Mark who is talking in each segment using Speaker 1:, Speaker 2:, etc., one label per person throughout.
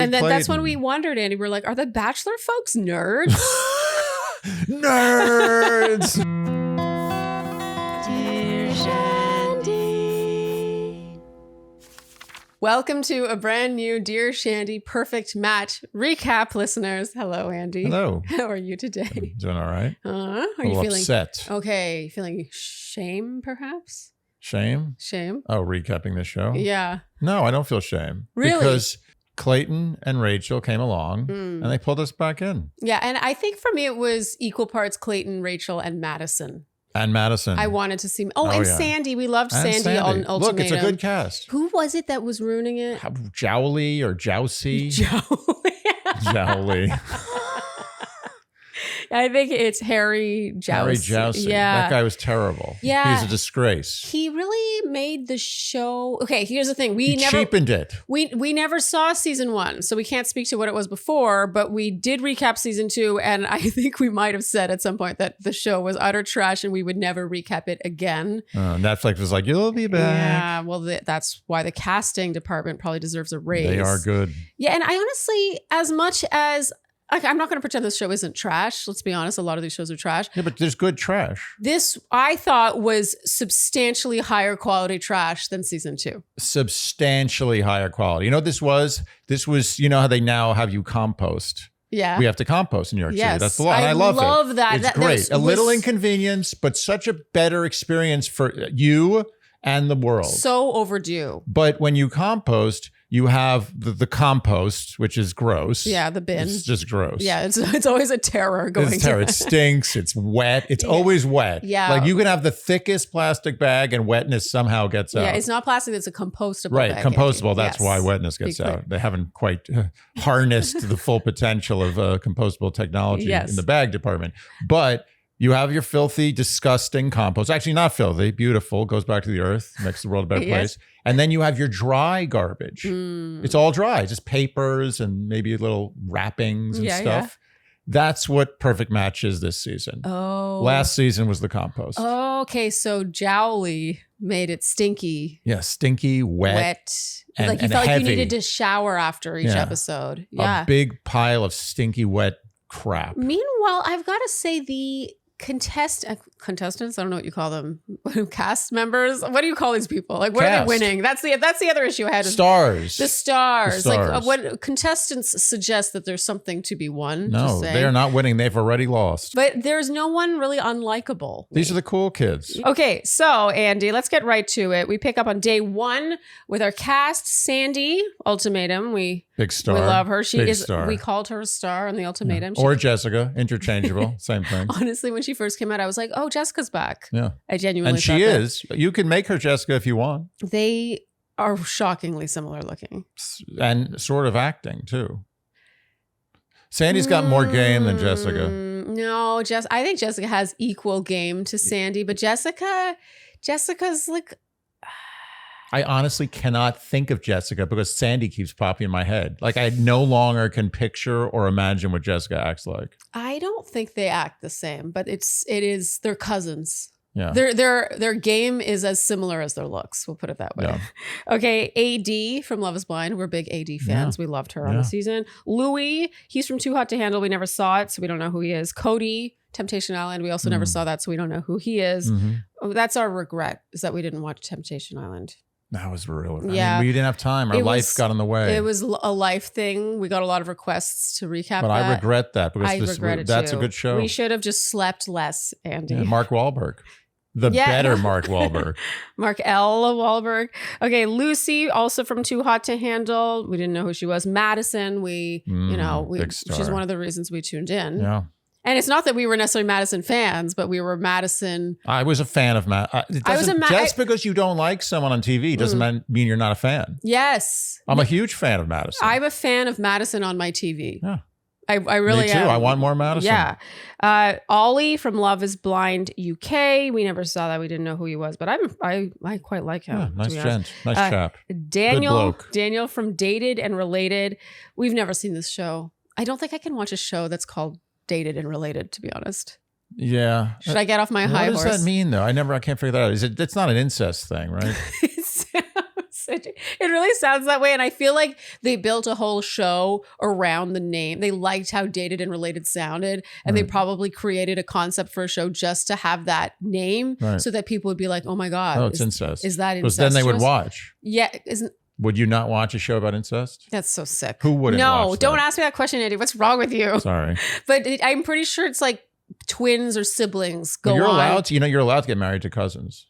Speaker 1: And then that's when
Speaker 2: Clayton.
Speaker 1: we wondered, Andy, we're like, are the Bachelor folks nerds?
Speaker 2: Nerds.
Speaker 1: Dear Shandy. Welcome to a brand new Dear Shandy Perfect Match recap, listeners. Hello, Andy.
Speaker 2: Hello.
Speaker 1: How are you today?
Speaker 2: I'm doing all right.
Speaker 1: Are
Speaker 2: A
Speaker 1: you
Speaker 2: little
Speaker 1: feeling
Speaker 2: upset.
Speaker 1: okay? Feeling shame, perhaps?
Speaker 2: Shame?
Speaker 1: Shame?
Speaker 2: Oh, recapping the show?
Speaker 1: Yeah.
Speaker 2: No, I don't feel shame.
Speaker 1: Really?
Speaker 2: Because Clayton and Rachel came along and they pulled us back in.
Speaker 1: Yeah, and I think for me it was equal parts Clayton, Rachel, and Madison.
Speaker 2: And Madison.
Speaker 1: I wanted to see. And
Speaker 2: yeah.
Speaker 1: Sandy. We loved
Speaker 2: And
Speaker 1: Sandy on Ultimatum.
Speaker 2: Look, it's a good cast.
Speaker 1: Who was it that was ruining it?
Speaker 2: Jowly or Jousey? Jowly.
Speaker 1: I think it's Harry Jousey.
Speaker 2: Harry Jousey.
Speaker 1: Yeah.
Speaker 2: That guy was terrible.
Speaker 1: Yeah.
Speaker 2: He's a disgrace.
Speaker 1: He really made the show. Okay, here's the thing.
Speaker 2: He cheapened it.
Speaker 1: We never saw season 1, so we can't speak to what it was before, but we did recap season 2, and I think we might have said at some point that the show was utter trash and we would never recap it again.
Speaker 2: Netflix was like, you'll be back.
Speaker 1: Yeah, well, that's why the casting department probably deserves a raise.
Speaker 2: They are good.
Speaker 1: Yeah, and I honestly, as much as... I'm not going to pretend this show isn't trash. Let's be honest. A lot of these shows are trash.
Speaker 2: Yeah, but there's good trash.
Speaker 1: This, I thought, was substantially higher quality trash than season 2.
Speaker 2: Substantially higher quality. You know what this was? This was, you know how they now have you compost?
Speaker 1: Yeah.
Speaker 2: We have to compost in New York City.
Speaker 1: Yes.
Speaker 2: That's the law. And I love it.
Speaker 1: That.
Speaker 2: It's
Speaker 1: That
Speaker 2: great.
Speaker 1: was-
Speaker 2: A little inconvenience, but such a better experience for you and the world.
Speaker 1: So overdue.
Speaker 2: But when you compost, you have the compost, which is gross.
Speaker 1: Yeah, the bin.
Speaker 2: It's just gross.
Speaker 1: Yeah, it's always a terror going
Speaker 2: It's terrible.
Speaker 1: to
Speaker 2: It stinks. It's wet. It's always wet.
Speaker 1: Yeah.
Speaker 2: Like you can have the thickest plastic bag and wetness somehow gets out.
Speaker 1: Yeah, it's not plastic. It's a compostable
Speaker 2: Right,
Speaker 1: bag,
Speaker 2: compostable.
Speaker 1: Andy.
Speaker 2: That's
Speaker 1: Yes.
Speaker 2: why wetness gets
Speaker 1: Be clear.
Speaker 2: out. They haven't quite harnessed the full potential of compostable technology
Speaker 1: Yes.
Speaker 2: in the bag department. But you have your filthy, disgusting compost. Actually, not filthy, beautiful, goes back to the earth, makes the world a better
Speaker 1: Yes.
Speaker 2: place. And then you have your dry garbage. It's all dry, just papers and maybe little wrappings and stuff. That's what Perfect Match is this season.
Speaker 1: Oh.
Speaker 2: Last season was the compost.
Speaker 1: Okay, so Jowly made it stinky.
Speaker 2: Yeah, stinky, wet.
Speaker 1: Like you
Speaker 2: and
Speaker 1: felt like
Speaker 2: heavy.
Speaker 1: you needed to shower after each
Speaker 2: Yeah.
Speaker 1: episode. Yeah.
Speaker 2: A big pile of stinky, wet crap.
Speaker 1: Meanwhile, I've got to say the contestants, I don't know what you call them, cast members. What do you call these people? Like, what are
Speaker 2: Cast.
Speaker 1: they winning? That's the other issue I had.
Speaker 2: Stars.
Speaker 1: The stars.
Speaker 2: The
Speaker 1: Like
Speaker 2: stars.
Speaker 1: what contestants suggest that there's something to be won.
Speaker 2: No,
Speaker 1: just saying.
Speaker 2: they are not winning. They've already lost.
Speaker 1: But there's no one really unlikable.
Speaker 2: These are the cool kids.
Speaker 1: Okay, so Andy, let's get right to it. We pick up on day 1 with our cast, Sandy, Ultimatum.
Speaker 2: Big star.
Speaker 1: We love her. She
Speaker 2: Big
Speaker 1: is.
Speaker 2: star.
Speaker 1: We called her a star on the Ultimatum.
Speaker 2: Or Jessica, interchangeable, same thing.
Speaker 1: Honestly, when she first came out, I was like, "Oh, Jessica's back."
Speaker 2: Yeah,
Speaker 1: I genuinely
Speaker 2: and she
Speaker 1: thought that.
Speaker 2: is. You can make her Jessica if you want,
Speaker 1: They are shockingly similar looking.
Speaker 2: and sort of acting too. Sandy's got more game than Jessica.
Speaker 1: No, I think Jessica has equal game to Sandy, but Jessica's like.
Speaker 2: I honestly cannot think of Jessica because Sandy keeps popping in my head. Like I no longer can picture or imagine what Jessica acts like.
Speaker 1: I don't think they act the same, but they're cousins.
Speaker 2: Yeah.
Speaker 1: Their game is as similar as their looks. We'll put it that way.
Speaker 2: Yeah.
Speaker 1: Okay, AD from Love Is Blind. We're big AD fans. We loved her on the season. Louis, he's from Too Hot to Handle. We never saw it, so we don't know who he is. Cody, Temptation Island. We also never saw that, so we don't know who he is. Oh, that's our regret, is that we didn't watch Temptation Island.
Speaker 2: That was real.
Speaker 1: Yeah.
Speaker 2: I mean, we didn't have time. Our life got in the way.
Speaker 1: It was a life thing. We got a lot of requests to recap
Speaker 2: But
Speaker 1: that.
Speaker 2: I regret that because that's a good show.
Speaker 1: We should have just slept less, Andy.
Speaker 2: Yeah, Mark Wahlberg. The better Mark Wahlberg.
Speaker 1: Mark L. Wahlberg. Okay, Lucy, also from Too Hot to Handle. We didn't know who she was. Madison, big star. She's one of the reasons we tuned in.
Speaker 2: Yeah.
Speaker 1: And it's not that we were necessarily Madison fans, but we were Madison.
Speaker 2: I was a fan of just because you don't like someone on TV doesn't mean you're not a fan.
Speaker 1: Yes.
Speaker 2: I'm a huge fan of Madison.
Speaker 1: I'm a fan of Madison on my TV.
Speaker 2: Yeah.
Speaker 1: I really
Speaker 2: Me too.
Speaker 1: am.
Speaker 2: I want more Madison.
Speaker 1: Yeah. Ollie from Love Is Blind UK. We never saw that. We didn't know who he was, but I quite like him.
Speaker 2: Yeah, nice gent. Nice chap.
Speaker 1: Daniel from Dated and Related. We've never seen this show. I don't think I can watch a show that's called Dated and Related, to be honest.
Speaker 2: Yeah.
Speaker 1: Should I get off my high horse?
Speaker 2: What does that mean, though? I can't figure that out. It's not an incest thing, right?
Speaker 1: It sounds It really sounds that way. And I feel like they built a whole show around the name. They liked how dated and related sounded. And they probably created a concept for a show just to have that name so that people would be like, oh my God.
Speaker 2: Oh, it's incest.
Speaker 1: Is that incest?
Speaker 2: Because then they would watch.
Speaker 1: Yeah.
Speaker 2: Would you not watch a show about incest?
Speaker 1: That's so sick.
Speaker 2: Who wouldn't watch
Speaker 1: No,
Speaker 2: that?
Speaker 1: don't ask me that question, Andy. What's wrong with you?
Speaker 2: Sorry.
Speaker 1: But I'm pretty sure it's like twins or siblings go
Speaker 2: you're
Speaker 1: on.
Speaker 2: allowed to, you're allowed to get married to cousins.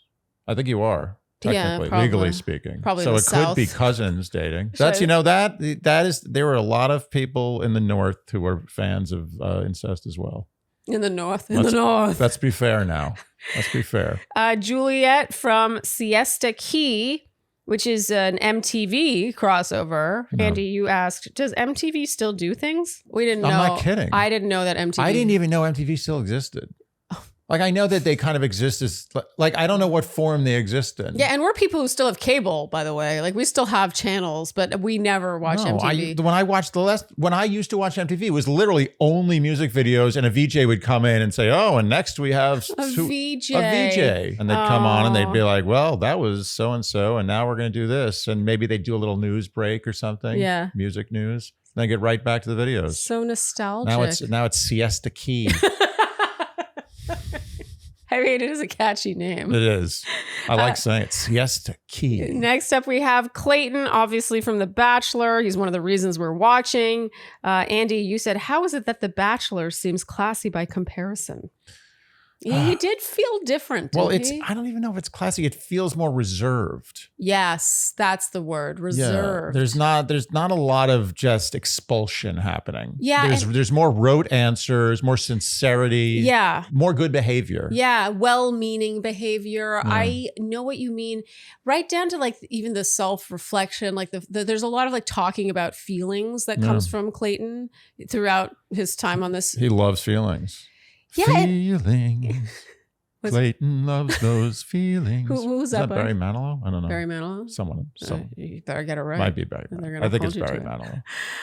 Speaker 2: I think you are. Technically, legally speaking.
Speaker 1: Probably
Speaker 2: so
Speaker 1: in the
Speaker 2: it
Speaker 1: South.
Speaker 2: could be cousins dating. That's, there were a lot of people in the North who were fans of incest as well.
Speaker 1: In the North.
Speaker 2: Let's be fair now. Let's be fair.
Speaker 1: Juliet from Siesta Key, which is an MTV crossover. No. Andy, you asked, does MTV still do things? We didn't know.
Speaker 2: I'm not kidding.
Speaker 1: I didn't know that MTV.
Speaker 2: I didn't even know MTV still existed. Like, I know that they kind of exist as, like, I don't know what form they exist in.
Speaker 1: Yeah, and we're people who still have cable, by the way. Like, we still have channels, but we never watch MTV.
Speaker 2: When I used to watch MTV, it was literally only music videos, and a VJ would come in and say, oh, and next we have
Speaker 1: a VJ.
Speaker 2: And they'd come on and they'd be like, well, that was so-and-so, and now we're going to do this. And maybe they'd do a little news break or something.
Speaker 1: Yeah.
Speaker 2: Music news. Then get right back to the videos.
Speaker 1: So nostalgic.
Speaker 2: Now it's Siesta Key.
Speaker 1: I mean, it is a catchy name.
Speaker 2: It is. I like saying it. Siesta Key.
Speaker 1: Next up, we have Clayton, obviously from The Bachelor. He's one of the reasons we're watching. Andy, you said, how is it that The Bachelor seems classy by comparison? He did feel different.
Speaker 2: Well, I don't even know if it's classy. It feels more reserved.
Speaker 1: Yes, that's the word. Reserved.
Speaker 2: Yeah, there's not a lot of just expulsion happening.
Speaker 1: Yeah.
Speaker 2: There's more rote answers, more sincerity.
Speaker 1: Yeah.
Speaker 2: More good behavior.
Speaker 1: Yeah. Well-meaning behavior. Yeah. I know what you mean. Right down to like even the self-reflection, like there's a lot of like talking about feelings that comes from Clayton throughout his time on this.
Speaker 2: He loves feelings.
Speaker 1: Yeah,
Speaker 2: feelings. Clayton loves those feelings.
Speaker 1: Who's that?
Speaker 2: Barry Manilow? I don't know.
Speaker 1: Barry Manilow?
Speaker 2: Someone.
Speaker 1: You better get it right.
Speaker 2: Might be Barry. I think it's Barry Manilow.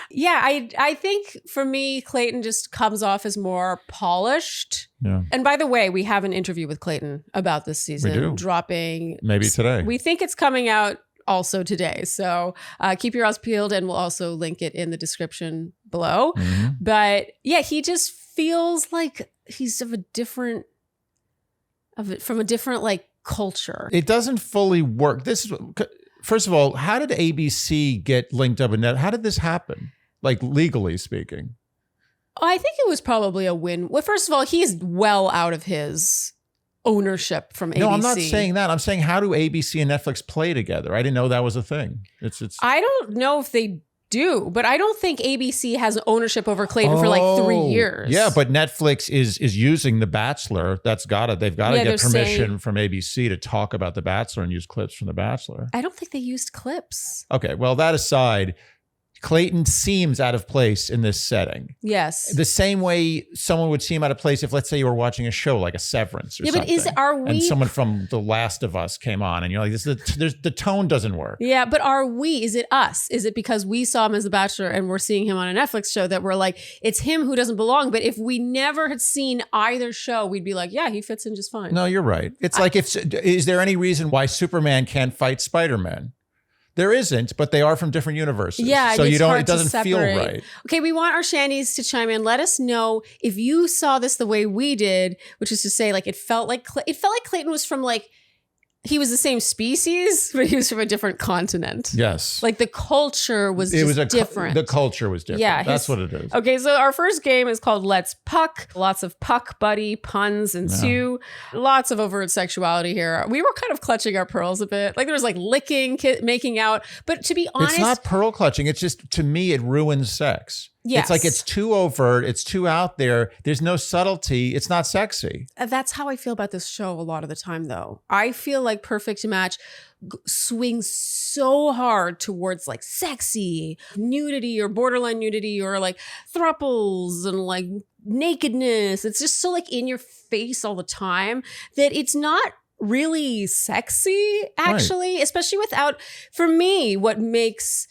Speaker 1: Yeah, I think for me, Clayton just comes off as more polished.
Speaker 2: Yeah.
Speaker 1: And by the way, we have an interview with Clayton about this season.
Speaker 2: We do.
Speaker 1: Dropping.
Speaker 2: Maybe today.
Speaker 1: We think it's coming out also today. So keep your eyes peeled, and we'll also link it in the description below. Mm-hmm. But yeah, he just feels like he's from a different like culture.
Speaker 2: It doesn't fully work. First of all, how did ABC get linked up in that? How did this happen? Like legally speaking.
Speaker 1: I think it was probably a win. Well, first of all, he's well out of his ownership from ABC.
Speaker 2: No, I'm not saying that. I'm saying, how do ABC and Netflix play together? I didn't know that was a thing.
Speaker 1: I don't know if they do, but I don't think ABC has ownership over Clayton for like 3 years.
Speaker 2: Yeah, but Netflix is using The Bachelor. They've got to get permission from ABC to talk about The Bachelor and use clips from The Bachelor.
Speaker 1: I don't think they used clips.
Speaker 2: Okay, well, that aside, Clayton seems out of place in this setting.
Speaker 1: Yes.
Speaker 2: The same way someone would seem out of place if, let's say, you were watching a show like a Severance or something.
Speaker 1: But
Speaker 2: and someone from The Last of Us came on and you're like, the tone doesn't work.
Speaker 1: Yeah, but is it us? Is it because we saw him as The Bachelor and we're seeing him on a Netflix show that we're like, it's him who doesn't belong? But if we never had seen either show, we'd be like, yeah, he fits in just fine.
Speaker 2: No, you're right. It's is there any reason why Superman can't fight Spider-Man? There isn't, but they are from different universes.
Speaker 1: Yeah,
Speaker 2: so
Speaker 1: it
Speaker 2: doesn't feel right.
Speaker 1: Okay, we want our Shandies to chime in. Let us know if you saw this the way we did, which is to say, like it felt like Clayton was from like he was the same species, but he was from a different continent.
Speaker 2: Yes.
Speaker 1: Like the culture was different.
Speaker 2: The culture was different. Yeah. That's what it is.
Speaker 1: Okay, so our first game is called Let's Puck. Lots of puck buddy puns ensue. Yeah. Lots of overt sexuality here. We were kind of clutching our pearls a bit. Like there was like licking, making out. But to be honest.
Speaker 2: It's not pearl clutching. It's just, to me, it ruins sex. Yes. It's like it's too overt. It's too out there. There's no subtlety. It's not sexy.
Speaker 1: That's how I feel about this show a lot of the time, though. I feel like Perfect Match swings so hard towards like sexy nudity or borderline nudity or like thruples and like nakedness. It's just so like in your face all the time that it's not really sexy, actually, especially without, for me, what makes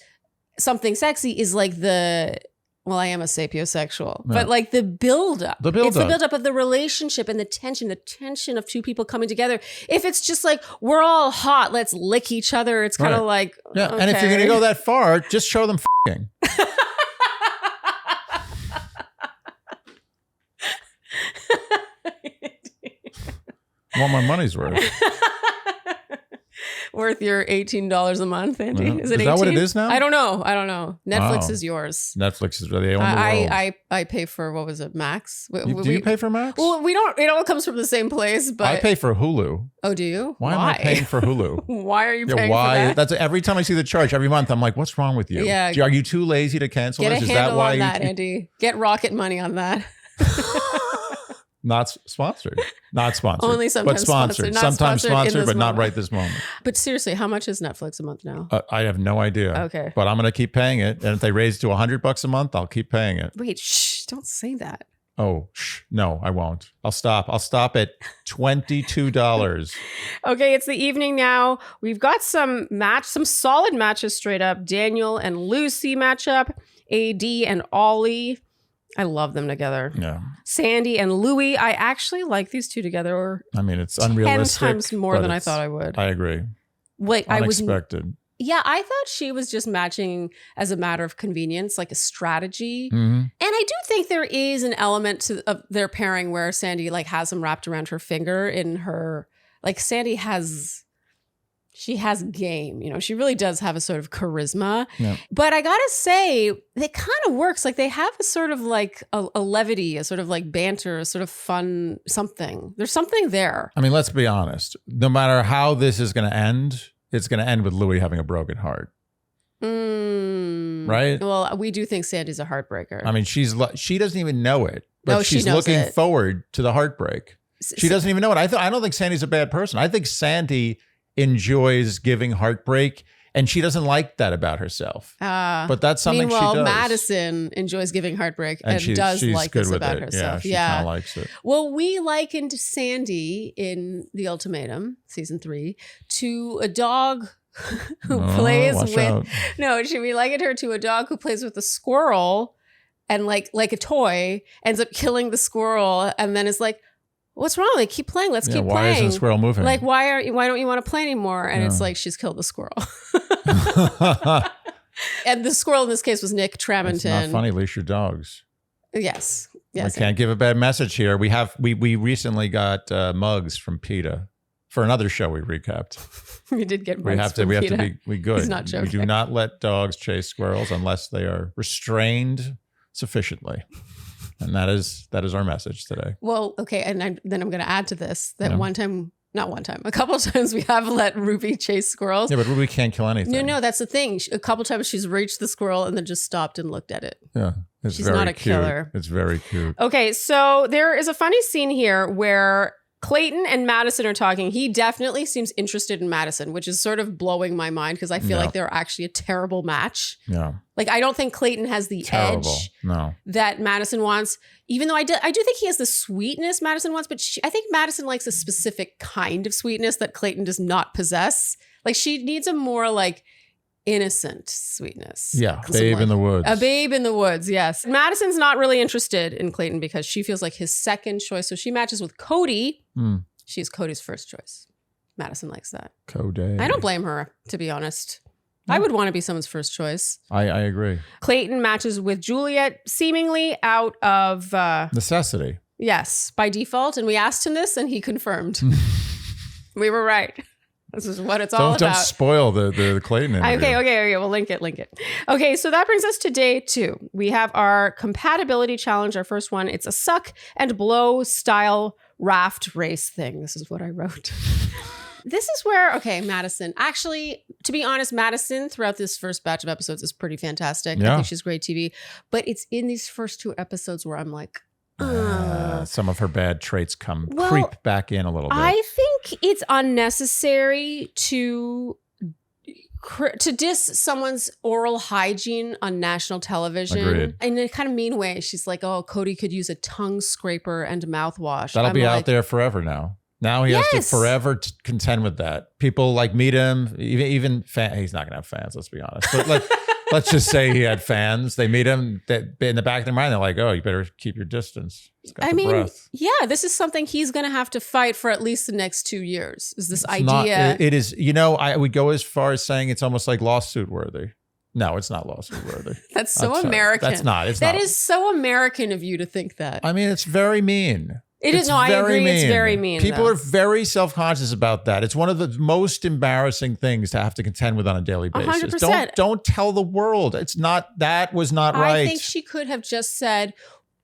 Speaker 1: something sexy is like the Well, I am a sapiosexual, but like the buildup. It's the buildup of the relationship and the tension of two people coming together. If it's just like, we're all hot, let's lick each other. It's kind of like,
Speaker 2: yeah.
Speaker 1: Okay.
Speaker 2: And if you're going to go that far, just show them f***ing. I want my money's worth.
Speaker 1: Worth your $18 a month, Andy.
Speaker 2: Yeah.
Speaker 1: Is it 18?
Speaker 2: That what it is now?
Speaker 1: I don't know. Netflix is yours.
Speaker 2: Netflix is they own the world.
Speaker 1: I pay for, what was it, Max?
Speaker 2: Do you pay for Max?
Speaker 1: Well, we don't. It all comes from the same place, but
Speaker 2: I pay for Hulu.
Speaker 1: Oh, do you?
Speaker 2: Why am I paying for Hulu?
Speaker 1: Why are you paying
Speaker 2: for
Speaker 1: that?
Speaker 2: That's every time I see the charge every month. I'm like, what's wrong with you?
Speaker 1: Yeah.
Speaker 2: Are you too lazy to cancel
Speaker 1: Get
Speaker 2: this?
Speaker 1: a
Speaker 2: Is
Speaker 1: handle
Speaker 2: that why
Speaker 1: on that, Andy? Get Rocket Money on that.
Speaker 2: Not sponsored. Not sponsored.
Speaker 1: Only sometimes
Speaker 2: but sponsored.
Speaker 1: Not
Speaker 2: sometimes sponsored, but
Speaker 1: moment.
Speaker 2: not right this moment.
Speaker 1: But seriously, how much is Netflix a month now?
Speaker 2: I have no idea.
Speaker 1: Okay.
Speaker 2: But I'm going to keep paying it. And if they raise it to $100 a month, I'll keep paying it.
Speaker 1: Wait, shh, don't say that.
Speaker 2: Oh, no, I won't. I'll stop. I'll stop at $22.
Speaker 1: Okay, it's the evening now. We've got some solid matches straight up. Daniel and Lucy matchup. AD and Ollie. I love them together.
Speaker 2: Yeah.
Speaker 1: Sandy and Louie. I actually like these two together.
Speaker 2: I mean, it's unrealistic.
Speaker 1: 10 times more than I thought I would.
Speaker 2: I agree.
Speaker 1: Like
Speaker 2: Unexpected.
Speaker 1: I thought she was just matching as a matter of convenience, like a strategy.
Speaker 2: Mm-hmm.
Speaker 1: And I do think there is an element of their pairing where Sandy like has them wrapped around her finger in her, like Sandy she has game, you know, she really does have a sort of charisma.
Speaker 2: Yeah.
Speaker 1: But I gotta say, it kind of works. Like they have a sort of like a levity, a sort of like banter, a sort of fun something. There's something there.
Speaker 2: I mean, let's be honest. No matter how this is going to end, it's going to end with Louis having a broken heart. Right?
Speaker 1: Well, we do think Sandy's a heartbreaker.
Speaker 2: I mean, she doesn't even know it, but
Speaker 1: she
Speaker 2: she's
Speaker 1: knows
Speaker 2: looking
Speaker 1: it.
Speaker 2: forward to the heartbreak. She doesn't even know it. I don't think Sandy's a bad person. I think Sandy enjoys giving heartbreak, and she doesn't like that about herself. But that's something she does.
Speaker 1: Madison enjoys giving heartbreak and does like this about herself.
Speaker 2: She kind of likes it.
Speaker 1: Well, we likened Sandy in The Ultimatum, season 3, to a dog who plays with...
Speaker 2: Out.
Speaker 1: No, we likened her to a dog who plays with a squirrel and like a toy, ends up killing the squirrel, and then is like, what's wrong? Like, keep playing. Let's keep playing.
Speaker 2: Why isn't the squirrel moving?
Speaker 1: Like, why don't you want to play anymore? And it's like, she's killed the squirrel. And the squirrel in this case was Nick Tramontan.
Speaker 2: It's not funny. Leash your dogs.
Speaker 1: Yes.
Speaker 2: I can't give a bad message here. We recently got mugs from PETA for another show we recapped.
Speaker 1: We did get mugs
Speaker 2: we have to be good.
Speaker 1: He's not joking.
Speaker 2: We do not let dogs chase squirrels unless they are restrained sufficiently. And that is our message today.
Speaker 1: Well, okay. And then I'm going to add to this that a couple of times we have let Ruby chase squirrels.
Speaker 2: Yeah, but Ruby can't kill anything.
Speaker 1: No, that's the thing. A couple of times she's reached the squirrel and then just stopped and looked at it.
Speaker 2: Yeah.
Speaker 1: She's not a killer.
Speaker 2: It's very cute.
Speaker 1: Okay. So there is a funny scene here where Clayton and Madison are talking. He definitely seems interested in Madison, which is sort of blowing my mind because I feel like they're actually a terrible match.
Speaker 2: Yeah.
Speaker 1: Like, I don't think Clayton has the edge that Madison wants, even though I do think he has the sweetness Madison wants, but I think Madison likes a specific kind of sweetness that Clayton does not possess. Like, she needs a more like innocent sweetness.
Speaker 2: Yeah, babe in the woods.
Speaker 1: A babe in the woods, yes. Madison's not really interested in Clayton because she feels like his second choice. So she matches with Cody. She's Cody's first choice. Madison likes that.
Speaker 2: Cody.
Speaker 1: I don't blame her, to be honest. I would want to be someone's first choice.
Speaker 2: I agree.
Speaker 1: Clayton matches with Juliet seemingly out of...
Speaker 2: necessity.
Speaker 1: Yes, by default. And we asked him this and he confirmed. We were right. This is what it's all about.
Speaker 2: Don't spoil the Clayton interview.
Speaker 1: Okay. We'll link it. Okay, so that brings us to day 2. We have our compatibility challenge, our first one. It's a suck and blow style raft race thing. This is what I wrote. This is where, Madison. Actually, to be honest, Madison throughout this first batch of episodes is pretty fantastic.
Speaker 2: Yeah.
Speaker 1: I think she's great TV. But it's in these first 2 episodes where I'm like,
Speaker 2: some of her bad traits creep back in a little bit.
Speaker 1: I think it's unnecessary to diss someone's oral hygiene on national television.
Speaker 2: Agreed.
Speaker 1: In a kind of mean way. She's like, oh, Cody could use a tongue scraper and mouthwash.
Speaker 2: That'll be out there forever now. Now he has to forever contend with that. People like meet him, even he's not gonna have fans. Let's be honest. But like let's just say he had fans. They meet him in the back of their mind. They're like, "Oh, you better keep your distance."
Speaker 1: I mean, breath. Yeah, this is something he's going to have to fight for at least the next 2 years. Is this idea?
Speaker 2: It is. You know, I would go as far as saying it's almost like lawsuit worthy. No, it's not lawsuit worthy.
Speaker 1: That's so American.
Speaker 2: That's not.
Speaker 1: That is so American of you to think that.
Speaker 2: I mean, it's very mean.
Speaker 1: It is. No, I agree. Mean. It's very mean.
Speaker 2: People are very self-conscious about that. It's one of the most embarrassing things to have to contend with on a daily basis.
Speaker 1: 100%.
Speaker 2: Don't tell the world. It's not. That was not right.
Speaker 1: I think she could have just said,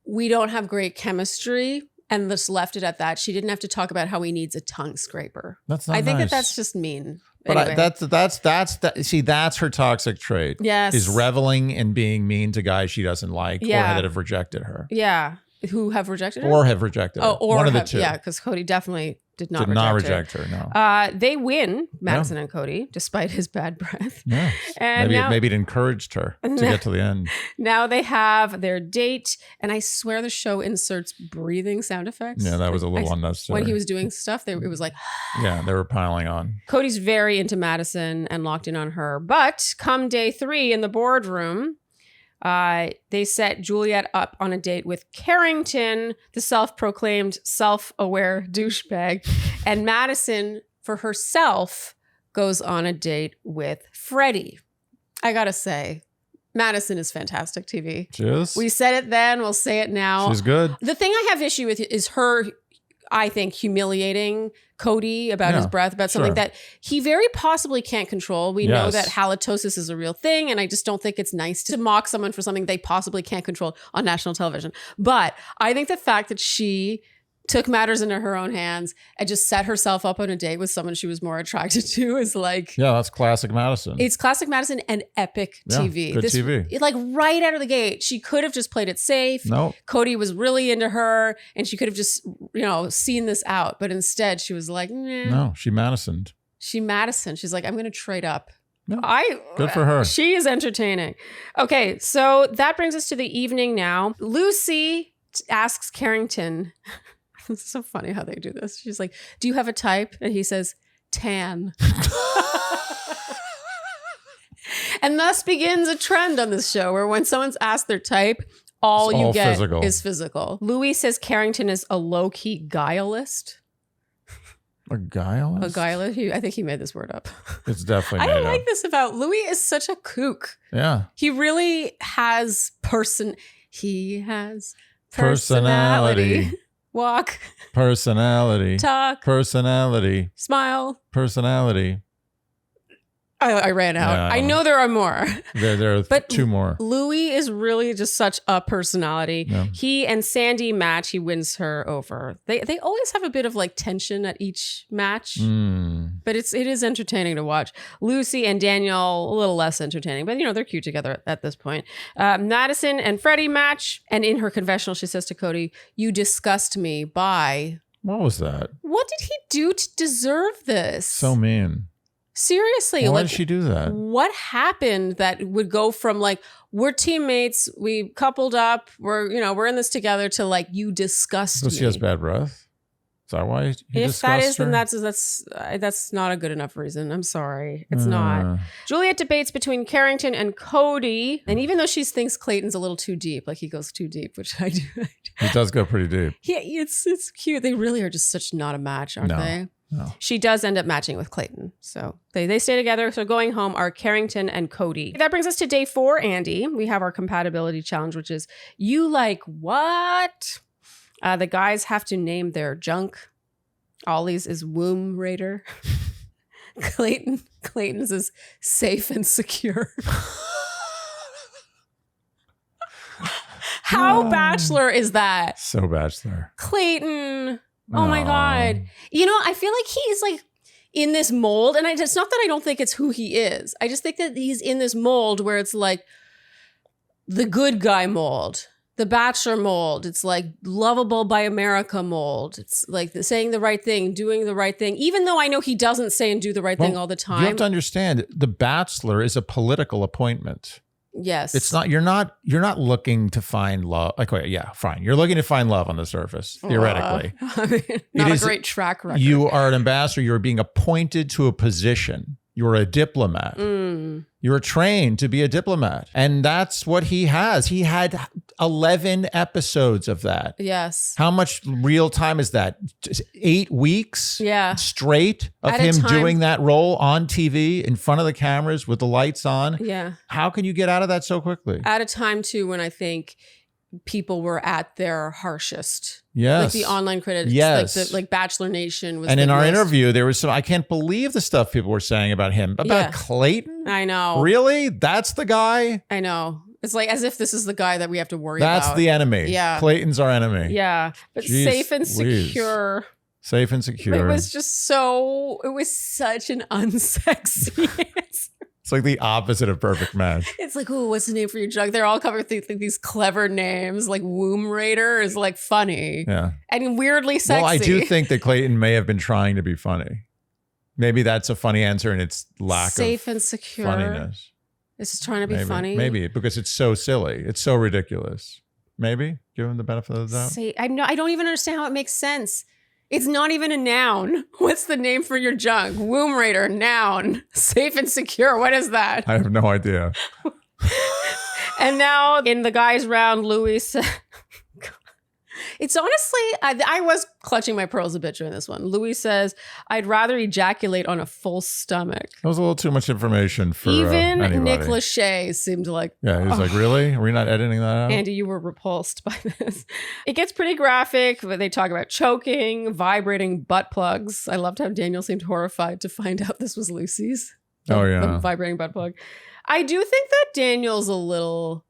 Speaker 1: "We don't have great chemistry," and just left it at that. She didn't have to talk about how he needs a tongue scraper.
Speaker 2: That's not.
Speaker 1: I think
Speaker 2: nice.
Speaker 1: that's just mean.
Speaker 2: But
Speaker 1: anyway.
Speaker 2: That's her toxic trait.
Speaker 1: Yes.
Speaker 2: Is reveling in being mean to guys she doesn't like or that have rejected her.
Speaker 1: Yeah. Who have rejected her?
Speaker 2: Or have rejected her.
Speaker 1: Oh, or
Speaker 2: one of the two.
Speaker 1: Yeah, because Cody definitely did not
Speaker 2: reject her. No.
Speaker 1: They win, Madison and Cody, despite his bad breath.
Speaker 2: Yeah. And maybe it encouraged her to get to the end.
Speaker 1: Now they have their date, and I swear the show inserts breathing sound effects.
Speaker 2: Yeah, that was a little unnecessary.
Speaker 1: When he was doing stuff, it was like...
Speaker 2: Yeah, they were piling on.
Speaker 1: Cody's very into Madison and locked in on her. But come day 3 in the boardroom... they set Juliet up on a date with Carrington, the self-proclaimed self-aware douchebag, and Madison, for herself, goes on a date with Freddie. I gotta say, Madison is fantastic TV.
Speaker 2: She is.
Speaker 1: We said it then, we'll say it now.
Speaker 2: She's good.
Speaker 1: The thing I have issue with is her, I think, humiliating Cody about his breath, about something that he very possibly can't control. We know that halitosis is a real thing, and I just don't think it's nice to mock someone for something they possibly can't control on national television. But I think the fact that she took matters into her own hands and just set herself up on a date with someone she was more attracted to is like...
Speaker 2: Yeah, that's classic Madison.
Speaker 1: It's classic Madison and epic TV.
Speaker 2: Good TV.
Speaker 1: Like right out of the gate, she could have just played it safe.
Speaker 2: No.
Speaker 1: Cody was really into her and she could have just, seen this out. But instead she was like, nah.
Speaker 2: No, she Madisoned.
Speaker 1: She's like, I'm going to trade up.
Speaker 2: No, good for her.
Speaker 1: She is entertaining. Okay, so that brings us to the evening now. Lucy asks Carrington... It's so funny how they do this. She's like, do you have a type? And he says, tan. And thus begins a trend on this show where when someone's asked their type, all you get is physical. Louis says Carrington is a low-key guilelist.
Speaker 2: A guilelist?
Speaker 1: A guilelist. I think he made this word up.
Speaker 2: It's definitely made
Speaker 1: I don't
Speaker 2: up.
Speaker 1: like this about Louis is such a kook.
Speaker 2: Yeah.
Speaker 1: He really has personality. Walk.
Speaker 2: Personality.
Speaker 1: Talk.
Speaker 2: Personality.
Speaker 1: Smile.
Speaker 2: Personality.
Speaker 1: I ran out.
Speaker 2: Yeah,
Speaker 1: I know there are more.
Speaker 2: There are
Speaker 1: but
Speaker 2: 2 more.
Speaker 1: Louis is really just such a personality. Yeah. He and Sandy match. He wins her over. They always have a bit of like tension at each match, but it is entertaining to watch. Lucy and Daniel a little less entertaining, but they're cute together at this point. Madison and Freddie match, and in her confessional, she says to Cody, "You disgust me by."
Speaker 2: What was that?
Speaker 1: What did he do to deserve this?
Speaker 2: So mean.
Speaker 1: Seriously,
Speaker 2: why did she do that?
Speaker 1: What happened that would go from like we're teammates, we coupled up, we're in this together to like you disgust me?
Speaker 2: She has bad breath. Is that why?
Speaker 1: If that is, then that's not a good enough reason. I'm sorry, it's not. Juliet debates between Carrington and Cody, and even though she thinks Clayton's a little too deep, like he goes too deep, which I do.
Speaker 2: He does go pretty deep.
Speaker 1: Yeah, it's cute. They really are just such not a match, aren't they?
Speaker 2: No.
Speaker 1: She does end up matching with Clayton. So they stay together. So going home are Carrington and Cody. That brings us to day 4, Andy. We have our compatibility challenge, which is you like what? The guys have to name their junk. Ollie's is Womb Raider. Clayton's is Safe and Secure. How Bachelor is that?
Speaker 2: So Bachelor.
Speaker 1: Clayton. Oh my God. I feel like he's like in this mold. And it's not that I don't think it's who he is. I just think that he's in this mold where it's like the good guy mold, the Bachelor mold. It's like lovable by America mold. It's like saying the right thing, doing the right thing, even though I know he doesn't say and do the right thing all the time.
Speaker 2: You have to understand, the Bachelor is a political appointment.
Speaker 1: Yes.
Speaker 2: It's not, you're not looking to find love. Like, yeah, fine. You're looking to find love on the surface, theoretically.
Speaker 1: Not a great track record.
Speaker 2: You are an ambassador. You're being appointed to a position You're a diplomat. You're trained to be a diplomat. And that's what he has. He had 11 episodes of that.
Speaker 1: Yes.
Speaker 2: How much real time is that? 8 weeks straight of him doing that role on TV in front of the cameras with the lights on?
Speaker 1: Yeah.
Speaker 2: How can you get out of that so quickly?
Speaker 1: At a time, too, when I think people were at their harshest.
Speaker 2: Yes.
Speaker 1: Like the online critics.
Speaker 2: Yes.
Speaker 1: Like Bachelor Nation was.
Speaker 2: And in our interview, there was some, I can't believe the stuff people were saying about him. About Clayton?
Speaker 1: I know.
Speaker 2: Really? That's the guy?
Speaker 1: I know. It's like as if this is the guy that we have to worry about.
Speaker 2: That's the enemy.
Speaker 1: Yeah.
Speaker 2: Clayton's our enemy.
Speaker 1: Yeah. But
Speaker 2: Jeez,
Speaker 1: safe and secure.
Speaker 2: Safe and secure.
Speaker 1: It was such an unsexy.
Speaker 2: It's like the opposite of perfect match.
Speaker 1: It's like, oh, what's the name for your jug? They're all covered with these clever names. Like Womb Raider is like funny.
Speaker 2: Yeah.
Speaker 1: And weirdly sexy.
Speaker 2: Well, I do think that Clayton may have been trying to be funny. Maybe that's a funny answer and it's lack
Speaker 1: safe
Speaker 2: of
Speaker 1: and secure
Speaker 2: funniness.
Speaker 1: It's just trying to be funny.
Speaker 2: Maybe because it's so silly. It's so ridiculous. Maybe give him the benefit of the doubt.
Speaker 1: I don't even understand how it makes sense. It's not even a noun. What's the name for your junk? Womb Raider, noun. Safe and secure. What is that?
Speaker 2: I have no idea.
Speaker 1: And now in the guys round, Louis said, it's honestly, I was clutching my pearls a bit during this one. Louis says, I'd rather ejaculate on a full stomach.
Speaker 2: That was a little too much information for
Speaker 1: even Nick
Speaker 2: anybody.
Speaker 1: Lachey seemed like,
Speaker 2: yeah, he's like, really? Are we not editing that out?
Speaker 1: Andy, you were repulsed by this. It gets pretty graphic. They talk about choking, vibrating butt plugs. I loved how Daniel seemed horrified to find out this was Lucy's.
Speaker 2: The
Speaker 1: vibrating butt plug. I do think that Daniel's a little,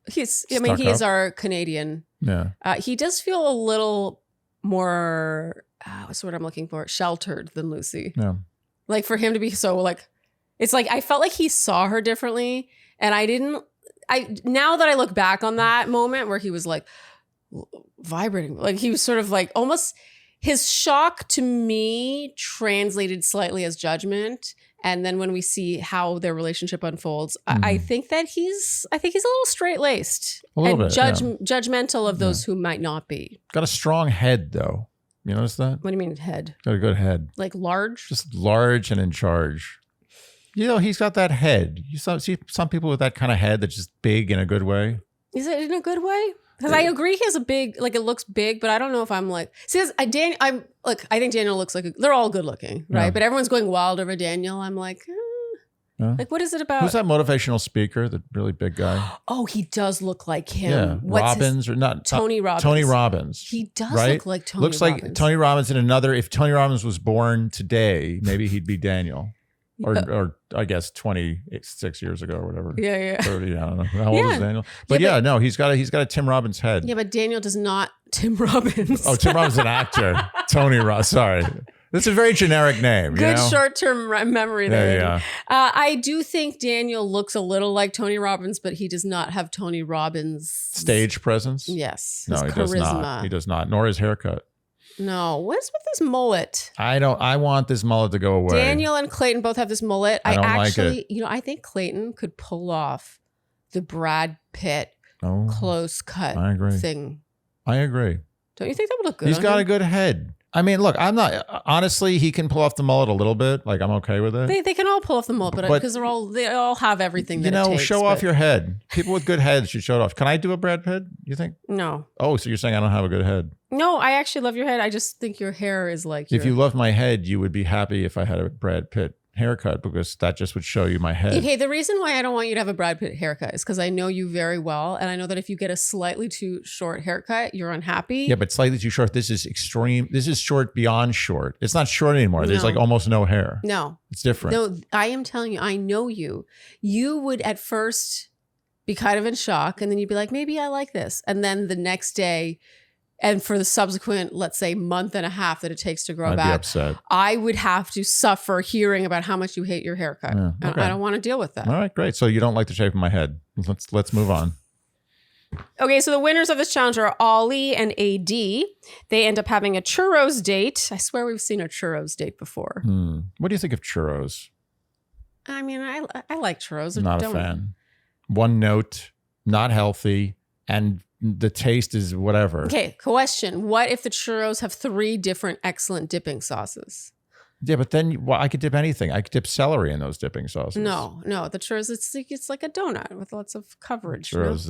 Speaker 1: he is our Canadian.
Speaker 2: Yeah.
Speaker 1: He does feel a little more, what's the word I'm looking for? Sheltered than Lucy.
Speaker 2: Yeah.
Speaker 1: Like for him to be so like, it's like, I felt like he saw her differently. And now that I look back on that moment where he was like vibrating, like he was sort of like almost, his shock to me translated slightly as judgment. And then when we see how their relationship unfolds, I think that he's a little straight-laced and judgmental of those who might not be.
Speaker 2: Got a strong head, though. You notice that?
Speaker 1: What do you mean head?
Speaker 2: Got a good head.
Speaker 1: Like large?
Speaker 2: Just large and in charge. You know, he's got that head. You see some people with that kind of head that's just big in a good way.
Speaker 1: Is it in a good way? Because I agree he has a big, like it looks big, but I don't know if I'm like, see, I think Daniel looks like, they're all good looking, right? Yeah. But everyone's going wild over Daniel. I'm like, like, what is it about?
Speaker 2: Who's that motivational speaker, the really big guy?
Speaker 1: Oh, he does look like him.
Speaker 2: Yeah, Robbins or not?
Speaker 1: Tony Robbins.
Speaker 2: Tony Robbins.
Speaker 1: He does look like Tony
Speaker 2: Robbins. Looks like Tony Robbins in another, if Tony Robbins was born today, maybe he'd be Daniel. Or I guess 26 years ago or whatever.
Speaker 1: Yeah.
Speaker 2: 30, I don't know. How old is Daniel? But no, he's got a Tim Robbins head.
Speaker 1: Yeah, but Daniel does not Tim Robbins.
Speaker 2: Oh, Tim Robbins is an actor. Tony Robbins. Sorry. That's a very generic name.
Speaker 1: Good short-term memory there.
Speaker 2: Yeah.
Speaker 1: I do think Daniel looks a little like Tony Robbins, but he does not have Tony Robbins'
Speaker 2: stage presence.
Speaker 1: Yes.
Speaker 2: No, he does not. He does not. Nor his haircut.
Speaker 1: No, what's with this mullet?
Speaker 2: I want this mullet to go away.
Speaker 1: Daniel and Clayton both have this mullet.
Speaker 2: I don't like it.
Speaker 1: I think Clayton could pull off the Brad Pitt close cut thing.
Speaker 2: I agree.
Speaker 1: Don't you think that would look good?
Speaker 2: He's got a good head. I mean, look, honestly, he can pull off the mullet a little bit. Like, I'm okay with it.
Speaker 1: They can all pull off the mullet, but because they all have everything that it takes.
Speaker 2: Show off your head. People with good heads should show it off. Can I do a Brad Pitt, you think?
Speaker 1: No.
Speaker 2: Oh, so you're saying I don't have a good head?
Speaker 1: No, I actually love your head. I just think your hair is like
Speaker 2: If you loved my head, you would be happy if I had a Brad Pitt haircut because that just would show you my head.
Speaker 1: Okay, the reason why I don't want you to have a Brad Pitt haircut is because I know you very well, and I know that if you get a slightly too short haircut, you're unhappy.
Speaker 2: Yeah, but slightly too short. This is extreme. This is short beyond short. It's not short anymore. No. There's like almost no hair.
Speaker 1: No.
Speaker 2: It's different.
Speaker 1: No, I am telling you, I know you. You would at first be kind of in shock, and then you'd be like, maybe I like this. And then the next day, and for the subsequent, let's say, month and a half that it takes to grow back,
Speaker 2: be upset.
Speaker 1: I would have to suffer hearing about how much you hate your haircut. Yeah, okay. I don't want to deal with that.
Speaker 2: All right, great. So you don't like the shape of my head. Let's move on.
Speaker 1: Okay, so the winners of this challenge are Ollie and AD. They end up having a churros date. I swear we've seen a churros date before.
Speaker 2: What do you think of churros?
Speaker 1: I mean, I like churros.
Speaker 2: Not a fan. One note, not healthy, and the taste is whatever.
Speaker 1: Okay, question. What if the churros have 3 different excellent dipping sauces?
Speaker 2: Yeah, but then I could dip anything. I could dip celery in those dipping sauces.
Speaker 1: No, the churros, it's like a donut with lots of coverage.
Speaker 2: Churros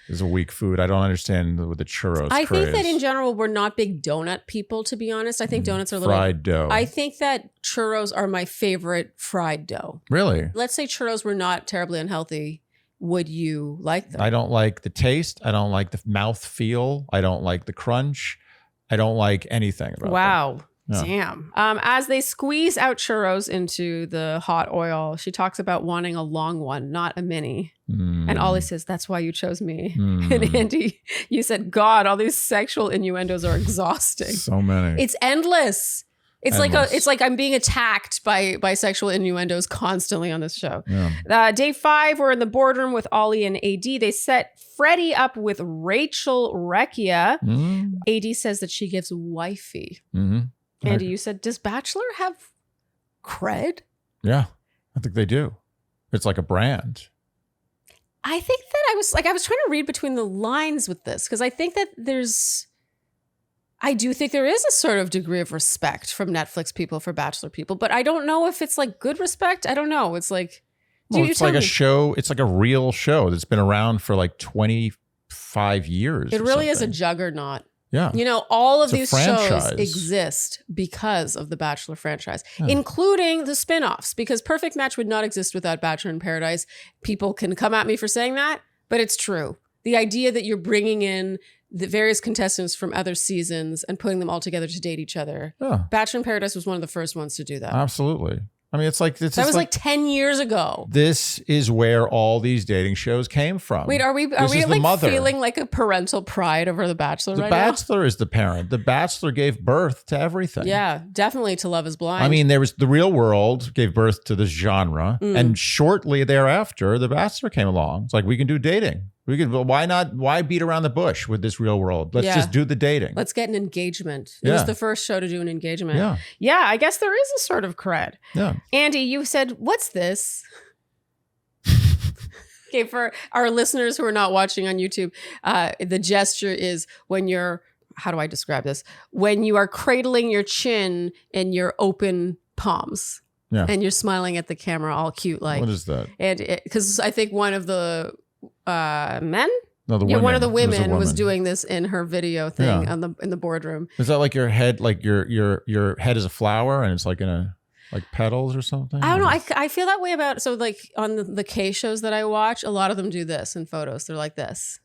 Speaker 2: is a weak food. I don't understand with the churros
Speaker 1: I
Speaker 2: craze.
Speaker 1: think that in general, we're not big donut people, to be honest. I think donuts are a little...
Speaker 2: Fried dough.
Speaker 1: I think that churros are my favorite fried dough.
Speaker 2: Really?
Speaker 1: Let's say churros were not terribly unhealthy. Would you like them?
Speaker 2: I don't like the taste. I don't like the mouth feel. I don't like the crunch. I don't like anything about them. Yeah.
Speaker 1: Damn. As they squeeze out churros into the hot oil, she talks about wanting a long one, not a mini. And Ollie says, that's why you chose me. And Andy, you said, God, all these sexual innuendos are exhausting.
Speaker 2: So many.
Speaker 1: It's endless. It's like I'm being attacked by sexual innuendos constantly on this show.
Speaker 2: Yeah.
Speaker 1: Day 5, we're in the boardroom with Ollie and AD. They set Freddie up with Rachel Recchia. AD says that she gives wifey. Andy, you said, does Bachelor have cred?
Speaker 2: Yeah, I think they do. It's like a brand.
Speaker 1: I think that I was trying to read between the lines with this because I think that I do think there is a sort of degree of respect from Netflix people for Bachelor people, but I don't know if it's like good respect. I don't know. It's like,
Speaker 2: it's like a show. It's like a real show that's been around for like 25 years.
Speaker 1: It really is a juggernaut.
Speaker 2: Yeah.
Speaker 1: You know, all of these
Speaker 2: franchise.
Speaker 1: shows exist because of the Bachelor franchise, including the spinoffs, because Perfect Match would not exist without Bachelor in Paradise. People can come at me for saying that, but it's true. The idea that you're bringing in the various contestants from other seasons and putting them all together to date each other. Yeah. Bachelor in Paradise was one of the first ones to do that.
Speaker 2: Absolutely. I mean, that
Speaker 1: was like 10 years ago.
Speaker 2: This is where all these dating shows came from.
Speaker 1: Wait, are we like feeling like a parental pride over The Bachelor right now?
Speaker 2: The Bachelor is the parent. The Bachelor gave birth to everything.
Speaker 1: Yeah, definitely to Love is Blind.
Speaker 2: I mean, there was The Real World gave birth to this genre. And shortly thereafter, The Bachelor came along. It's like, we can do dating. Why beat around the bush with this Real World? Let's just do the dating.
Speaker 1: Let's get an engagement. It was the first show to do an engagement. Yeah, I guess there is a sort of cred. Yeah. Andy, you said, what's this? Okay, for our listeners who are not watching on YouTube, the gesture is when you're, how do I describe this? When you are cradling your chin in your open palms. Yeah. And you're smiling at the camera all cute like.
Speaker 2: What is that?
Speaker 1: And because I think one of the men?
Speaker 2: No, the women.
Speaker 1: One of the women was doing this in her video thing in the boardroom.
Speaker 2: Is that like your head, like your head is a flower and it's like in a like petals or something?
Speaker 1: I don't know. I feel that way about, so like on the K shows that I watch, a lot of them do this in photos. They're like this.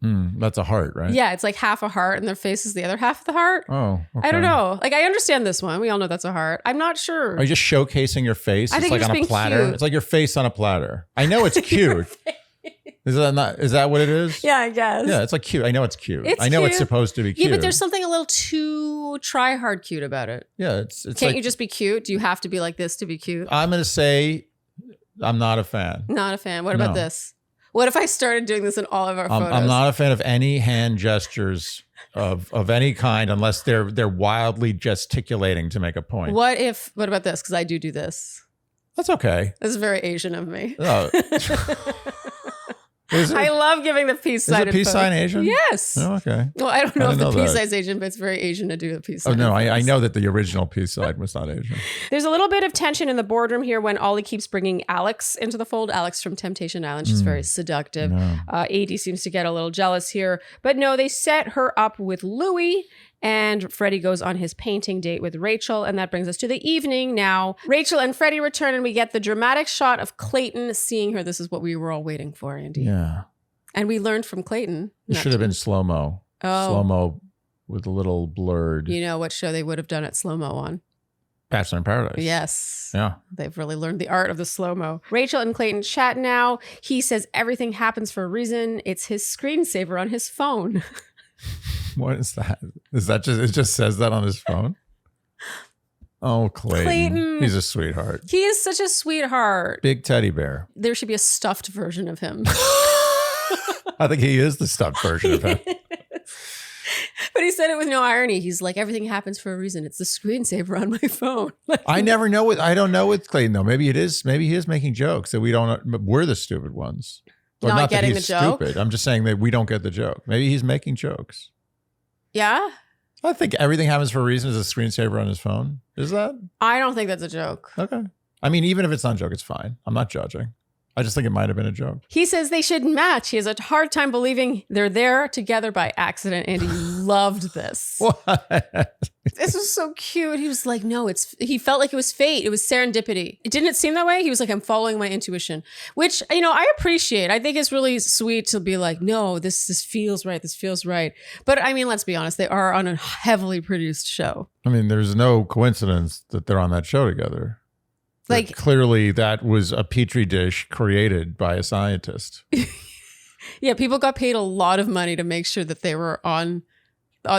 Speaker 2: That's a heart, right?
Speaker 1: Yeah, it's like half a heart and their face is the other half of the heart.
Speaker 2: Oh, okay.
Speaker 1: I don't know. Like I understand this one. We all know that's a heart. I'm not sure.
Speaker 2: Are you just showcasing your face?
Speaker 1: I think
Speaker 2: it's like on a platter. Cute. It's like your face on a platter. I know it's cute. Is that what it is?
Speaker 1: Yeah, I guess.
Speaker 2: Yeah, it's like cute. I know it's cute. I know it's supposed to be cute.
Speaker 1: Yeah, but there's something a little too try hard cute about it.
Speaker 2: Yeah, it's
Speaker 1: Can't you just be cute? Do you have to be like this to be cute?
Speaker 2: I'm going to say I'm not a fan.
Speaker 1: Not a fan. What about this? What if I started doing this in all of our photos?
Speaker 2: I'm not a fan of any hand gestures of any kind unless they're wildly gesticulating to make a point.
Speaker 1: What about this? Because I do this.
Speaker 2: That's okay.
Speaker 1: This is very Asian of me.
Speaker 2: Oh.
Speaker 1: I love giving the peace sign.
Speaker 2: Is a peace sign Asian?
Speaker 1: Yes.
Speaker 2: Oh, okay.
Speaker 1: Well, I don't know if the peace sign is Asian, but it's very Asian to do a peace sign.
Speaker 2: Oh, no. I know that the original peace sign was not Asian.
Speaker 1: There's a little bit of tension in the boardroom here when Ollie keeps bringing Alex into the fold. Alex from Temptation Island. She's very seductive. No. AD seems to get a little jealous here. But no, they set her up with Louis. And Freddie goes on his painting date with Rachel. And that brings us to the evening. Now, Rachel and Freddie return and we get the dramatic shot of Clayton seeing her. This is what we were all waiting for, Andy.
Speaker 2: Yeah.
Speaker 1: And we learned from Clayton.
Speaker 2: It should have been slow-mo.
Speaker 1: Oh.
Speaker 2: Slow-mo with a little blurred.
Speaker 1: You know what show they would have done it slow-mo on?
Speaker 2: Bachelor in Paradise.
Speaker 1: Yes.
Speaker 2: Yeah.
Speaker 1: They've really learned the art of the slow-mo. Rachel and Clayton chat now. He says everything happens for a reason. It's his screensaver on his phone.
Speaker 2: What is that? Is that just, it just says that on his phone? Oh, Clayton. He's a sweetheart.
Speaker 1: He is such a sweetheart.
Speaker 2: Big teddy bear.
Speaker 1: There should be a stuffed version of him.
Speaker 2: I think he is the stuffed version of him.
Speaker 1: But he said it with no irony. He's like, everything happens for a reason. It's the screensaver on my phone.
Speaker 2: I don't know with Clayton though. Maybe it is. Maybe he is making jokes that we don't. We're the stupid ones. Or
Speaker 1: not getting the joke.
Speaker 2: Stupid. I'm just saying that we don't get the joke. Maybe he's making jokes.
Speaker 1: Yeah.
Speaker 2: I think everything happens for a reason is a screensaver on his phone. Is that?
Speaker 1: I don't think that's a joke.
Speaker 2: Okay. I mean, even if it's not a joke, it's fine. I'm not judging. I just think it might have been a joke.
Speaker 1: He says they should match. He has a hard time believing they're there together by accident, and he loved this.
Speaker 2: What?
Speaker 1: This was so cute. He was like, no, he felt like it was fate. It was serendipity. Didn't it seem that way? He was like, I'm following my intuition, which, I appreciate. I think it's really sweet to be like, no, this feels right. This feels right. But I mean, let's be honest. They are on a heavily produced show.
Speaker 2: I mean, there's no coincidence that they're on that show together. Like, clearly that was a petri dish created by a scientist.
Speaker 1: Yeah, people got paid a lot of money to make sure that they were on.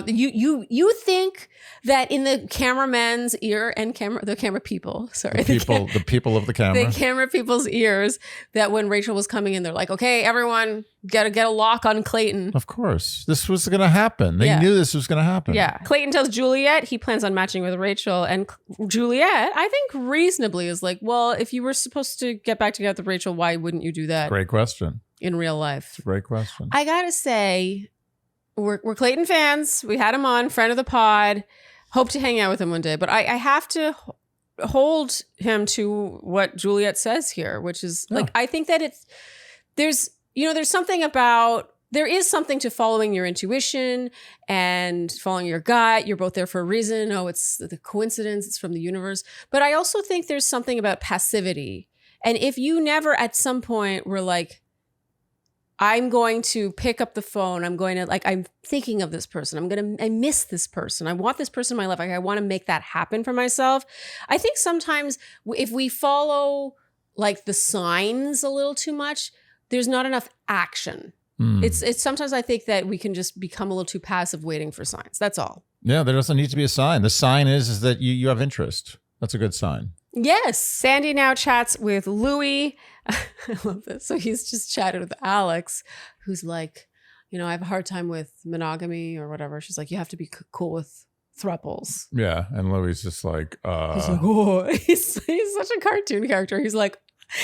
Speaker 1: You think that in the cameraman's ear and the camera people, sorry,
Speaker 2: the people of the camera,
Speaker 1: the camera people's ears, that when Rachel was coming in, they're like, okay, everyone, get a lock on Clayton.
Speaker 2: Of course, this was going to happen. They knew this was going to happen.
Speaker 1: Yeah, Clayton tells Juliet he plans on matching with Rachel, and Juliet, I think reasonably, is like, well, if you were supposed to get back together with Rachel, why wouldn't you do that?
Speaker 2: Great question.
Speaker 1: In real life.
Speaker 2: Great question.
Speaker 1: I gotta say, we're Clayton fans. We had him on, friend of the pod. Hope to hang out with him one day. But I have to hold him to what Juliet says here, which is like, I think that there's something about, there is something to following your intuition and following your gut. You're both there for a reason. Oh, it's the coincidence. It's from the universe. But I also think there's something about passivity. And if you never at some point were like, I'm going to pick up the phone. I'm thinking of this person. I miss this person. I want this person in my life. I want to make that happen for myself. I think sometimes if we follow like the signs a little too much, there's not enough action. It's sometimes I think that we can just become a little too passive waiting for signs. That's all. Yeah,
Speaker 2: there doesn't need to be a sign. The sign is that you have interest. That's a good sign.
Speaker 1: Yes. Sandy now chats with Louis. I love this. So he's just chatted with Alex, who's like, I have a hard time with monogamy or whatever. She's like, you have to be cool with thruples.
Speaker 2: Yeah. And Louis just like,
Speaker 1: he's like, oh, he's such a cartoon character. He's like,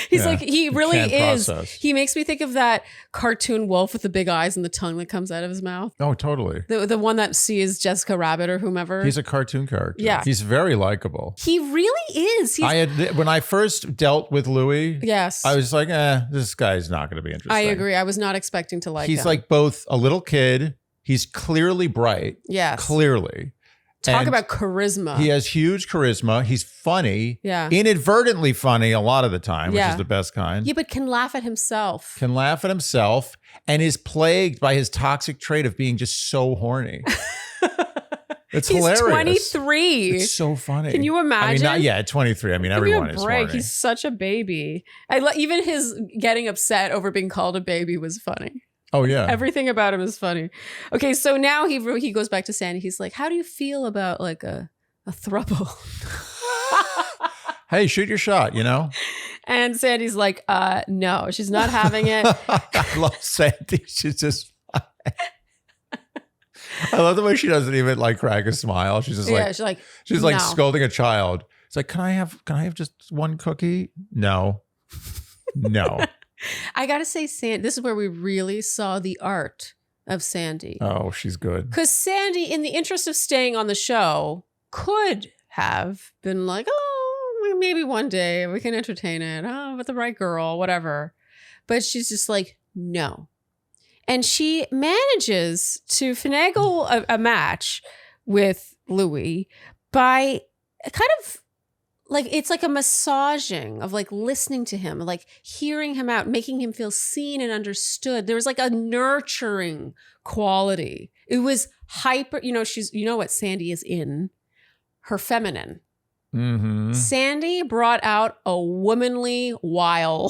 Speaker 1: he really is. Process. He makes me think of that cartoon wolf with the big eyes and the tongue that comes out of his mouth.
Speaker 2: Oh, totally.
Speaker 1: The one that sees Jessica Rabbit or whomever.
Speaker 2: He's a cartoon character.
Speaker 1: Yeah.
Speaker 2: He's very likable.
Speaker 1: He really is.
Speaker 2: When I first dealt with Louis,
Speaker 1: yes,
Speaker 2: I was like, this guy's not going to be interesting.
Speaker 1: I agree. I was not expecting to like him.
Speaker 2: He's like both a little kid. He's clearly bright.
Speaker 1: Yes.
Speaker 2: Clearly.
Speaker 1: Talk about charisma.
Speaker 2: He has huge charisma. He's funny.
Speaker 1: Yeah.
Speaker 2: Inadvertently funny a lot of the time, which is the best kind.
Speaker 1: Yeah, but can laugh at himself.
Speaker 2: And is plagued by his toxic trait of being just so horny. It's hilarious.
Speaker 1: He's 23.
Speaker 2: It's so funny.
Speaker 1: Can you imagine?
Speaker 2: At 23. I mean, everyone is horny.
Speaker 1: He's such a baby. Even his getting upset over being called a baby was funny.
Speaker 2: Oh, yeah.
Speaker 1: Everything about him is funny. Okay, so now he goes back to Sandy. He's like, how do you feel about like a throuple?
Speaker 2: Hey, shoot your shot,
Speaker 1: And Sandy's like, no, she's not having it.
Speaker 2: I love Sandy. She's just I love the way she doesn't even like crack a smile. She's just she's like scolding a child. It's like, can I have just one cookie? No.
Speaker 1: I gotta say, this is where we really saw the art of Sandy.
Speaker 2: Oh, she's good.
Speaker 1: Because Sandy, in the interest of staying on the show, could have been like, oh, maybe one day we can entertain it. Oh, with the right girl, whatever. But she's just like, no. And she manages to finagle a match with Louis by kind of like, it's like a massaging of like listening to him, like hearing him out, making him feel seen and understood. There was like a nurturing quality. It was hyper, she's, what Sandy is in? Her feminine.
Speaker 2: Mm-hmm.
Speaker 1: Sandy brought out a womanly while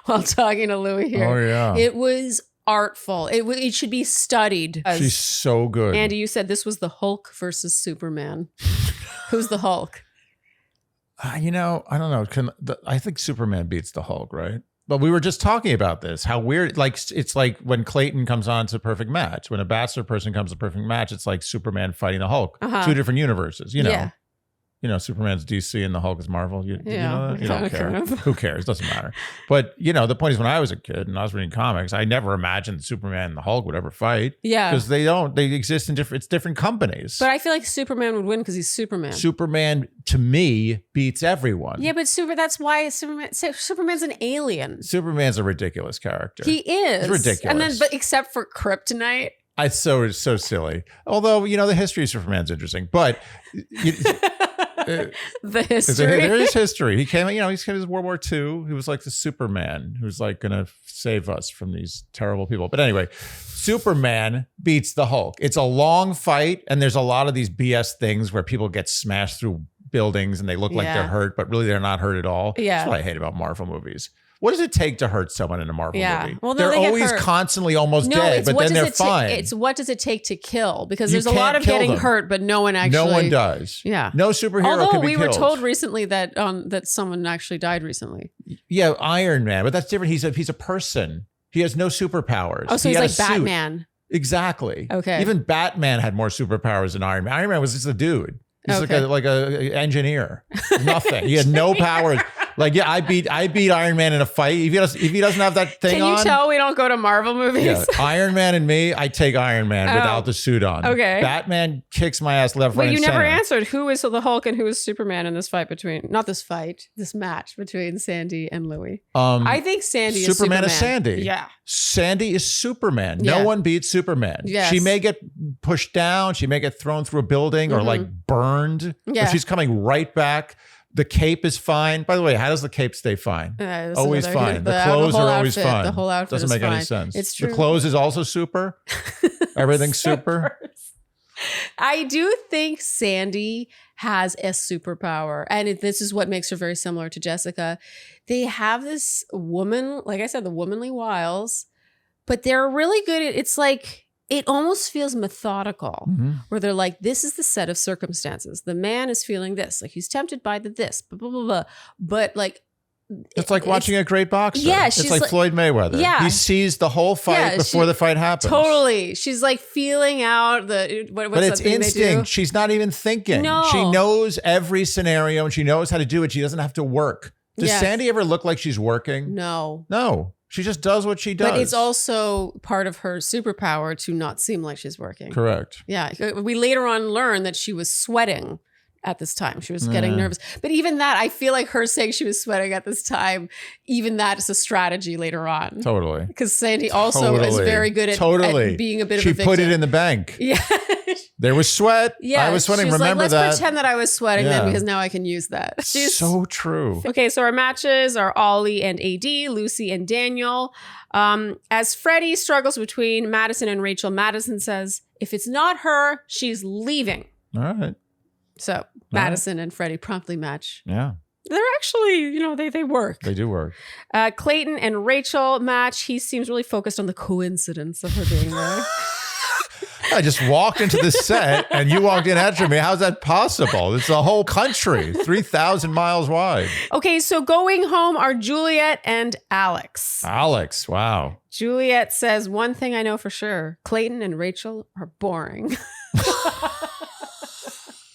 Speaker 1: while talking to Louis here.
Speaker 2: Oh, yeah.
Speaker 1: It was artful. It should be studied.
Speaker 2: She's so good.
Speaker 1: Andy, you said this was the Hulk versus Superman. Who's the Hulk?
Speaker 2: I don't know. I think Superman beats the Hulk, right? But we were just talking about this. How weird. Like, it's like when Clayton comes on to Perfect Match. When a Bachelor person comes to Perfect Match, it's like Superman fighting the Hulk. Uh-huh. Two different universes,
Speaker 1: Yeah.
Speaker 2: Superman's DC and the Hulk is Marvel. You know that? You don't care.
Speaker 1: Kind of.
Speaker 2: Who cares? Doesn't matter. But, the point is when I was a kid and I was reading comics, I never imagined Superman and the Hulk would ever fight.
Speaker 1: Yeah.
Speaker 2: Because they exist in different companies.
Speaker 1: But I feel like Superman would win because he's Superman.
Speaker 2: Superman, to me, beats everyone.
Speaker 1: Yeah, but that's why Superman's an alien.
Speaker 2: Superman's a ridiculous character.
Speaker 1: He is.
Speaker 2: He's ridiculous.
Speaker 1: But except for Kryptonite.
Speaker 2: It's so silly. Although, the history of Superman's interesting. But...
Speaker 1: the history.
Speaker 2: There is history. He came, he came as World War II. He was like the Superman who's like going to save us from these terrible people. But anyway, Superman beats the Hulk. It's a long fight, and there's a lot of these BS things where people get smashed through buildings and they look like they're hurt, but really they're not hurt at all.
Speaker 1: Yeah.
Speaker 2: That's what I hate about Marvel movies. What does it take to hurt someone in a Marvel movie?
Speaker 1: Well,
Speaker 2: they're always constantly almost dead, but then they're fine.
Speaker 1: It's what does it take to kill? Because there's a lot of getting hurt, but no one actually.
Speaker 2: No one does.
Speaker 1: Yeah.
Speaker 2: No superhero
Speaker 1: Although
Speaker 2: can be
Speaker 1: we were
Speaker 2: killed.
Speaker 1: told recently that someone actually died recently.
Speaker 2: Yeah, Iron Man, but that's different. He's a person. He has no superpowers.
Speaker 1: Oh, so he's like Batman.
Speaker 2: Exactly.
Speaker 1: Okay.
Speaker 2: Even Batman had more superpowers than Iron Man. Iron Man was just a dude. He's like a engineer. Nothing. He had no powers. Like, I beat Iron Man in a fight. If he doesn't have that thing on.
Speaker 1: Can you tell we don't go to Marvel movies?
Speaker 2: Yeah, Iron Man and me, I take Iron Man without the suit on.
Speaker 1: Okay.
Speaker 2: Batman kicks my ass left, right, and center.
Speaker 1: But you never answered who is the Hulk and who is Superman in this this match between Sandy and Louis. I think Sandy is Superman.
Speaker 2: Superman is Sandy.
Speaker 1: Yeah.
Speaker 2: Sandy is Superman. No one beats Superman.
Speaker 1: Yes.
Speaker 2: She may get pushed down. She may get thrown through a building or like burned.
Speaker 1: Yeah.
Speaker 2: But she's coming right back. The cape is fine. By the way, how does the cape stay fine? Always fine. The clothes are always fine.
Speaker 1: The whole outfit
Speaker 2: doesn't make any sense.
Speaker 1: It's true.
Speaker 2: The clothes is also super. Everything's super.
Speaker 1: I do think Sandy has a superpower, and this is what makes her very similar to Jessica. They have this woman, like I said, the womanly wiles, but they're really good at. It's like. It almost feels methodical, where they're like, this is the set of circumstances. The man is feeling this, like he's tempted by this, blah, blah, blah, blah. But like,
Speaker 2: it's like watching a great boxer.
Speaker 1: Yeah,
Speaker 2: it's like Floyd Mayweather.
Speaker 1: Yeah,
Speaker 2: he sees the whole fight before the fight happens.
Speaker 1: Totally, she's like feeling out the. But
Speaker 2: it's instinct. She's not even thinking.
Speaker 1: No.
Speaker 2: She knows every scenario and she knows how to do it. She doesn't have to work. Does Sandy ever look like she's working? No. She just does what she does.
Speaker 1: But it's also part of her superpower to not seem like she's working.
Speaker 2: Correct.
Speaker 1: Yeah. We later on learned that she was sweating at this time. She was getting nervous. But even that, I feel like her saying she was sweating at this time, even that is a strategy later on.
Speaker 2: Totally.
Speaker 1: Because Sandy also is very good at being a bit of a victim.
Speaker 2: She put it in the bank.
Speaker 1: Yeah.
Speaker 2: There was sweat.
Speaker 1: Yeah,
Speaker 2: I was sweating.
Speaker 1: She's
Speaker 2: Remember
Speaker 1: like,
Speaker 2: that.
Speaker 1: Let's pretend that I was sweating then because now I can use that.
Speaker 2: She's so true.
Speaker 1: Okay, so our matches are Ollie and AD, Lucy and Daniel. As Freddie struggles between Madison and Rachel, Madison says, if it's not her, she's leaving.
Speaker 2: All right.
Speaker 1: So Madison and Freddie promptly match.
Speaker 2: Yeah.
Speaker 1: They're actually, they work.
Speaker 2: They do work.
Speaker 1: Clayton and Rachel match. He seems really focused on the coincidence of her being there.
Speaker 2: I just walked into the set and you walked in after me. How's that possible? It's a whole country, 3,000 miles wide.
Speaker 1: Okay, so going home are Juliet and Alex.
Speaker 2: Alex, wow.
Speaker 1: Juliet says, one thing I know for sure, Clayton and Rachel are boring.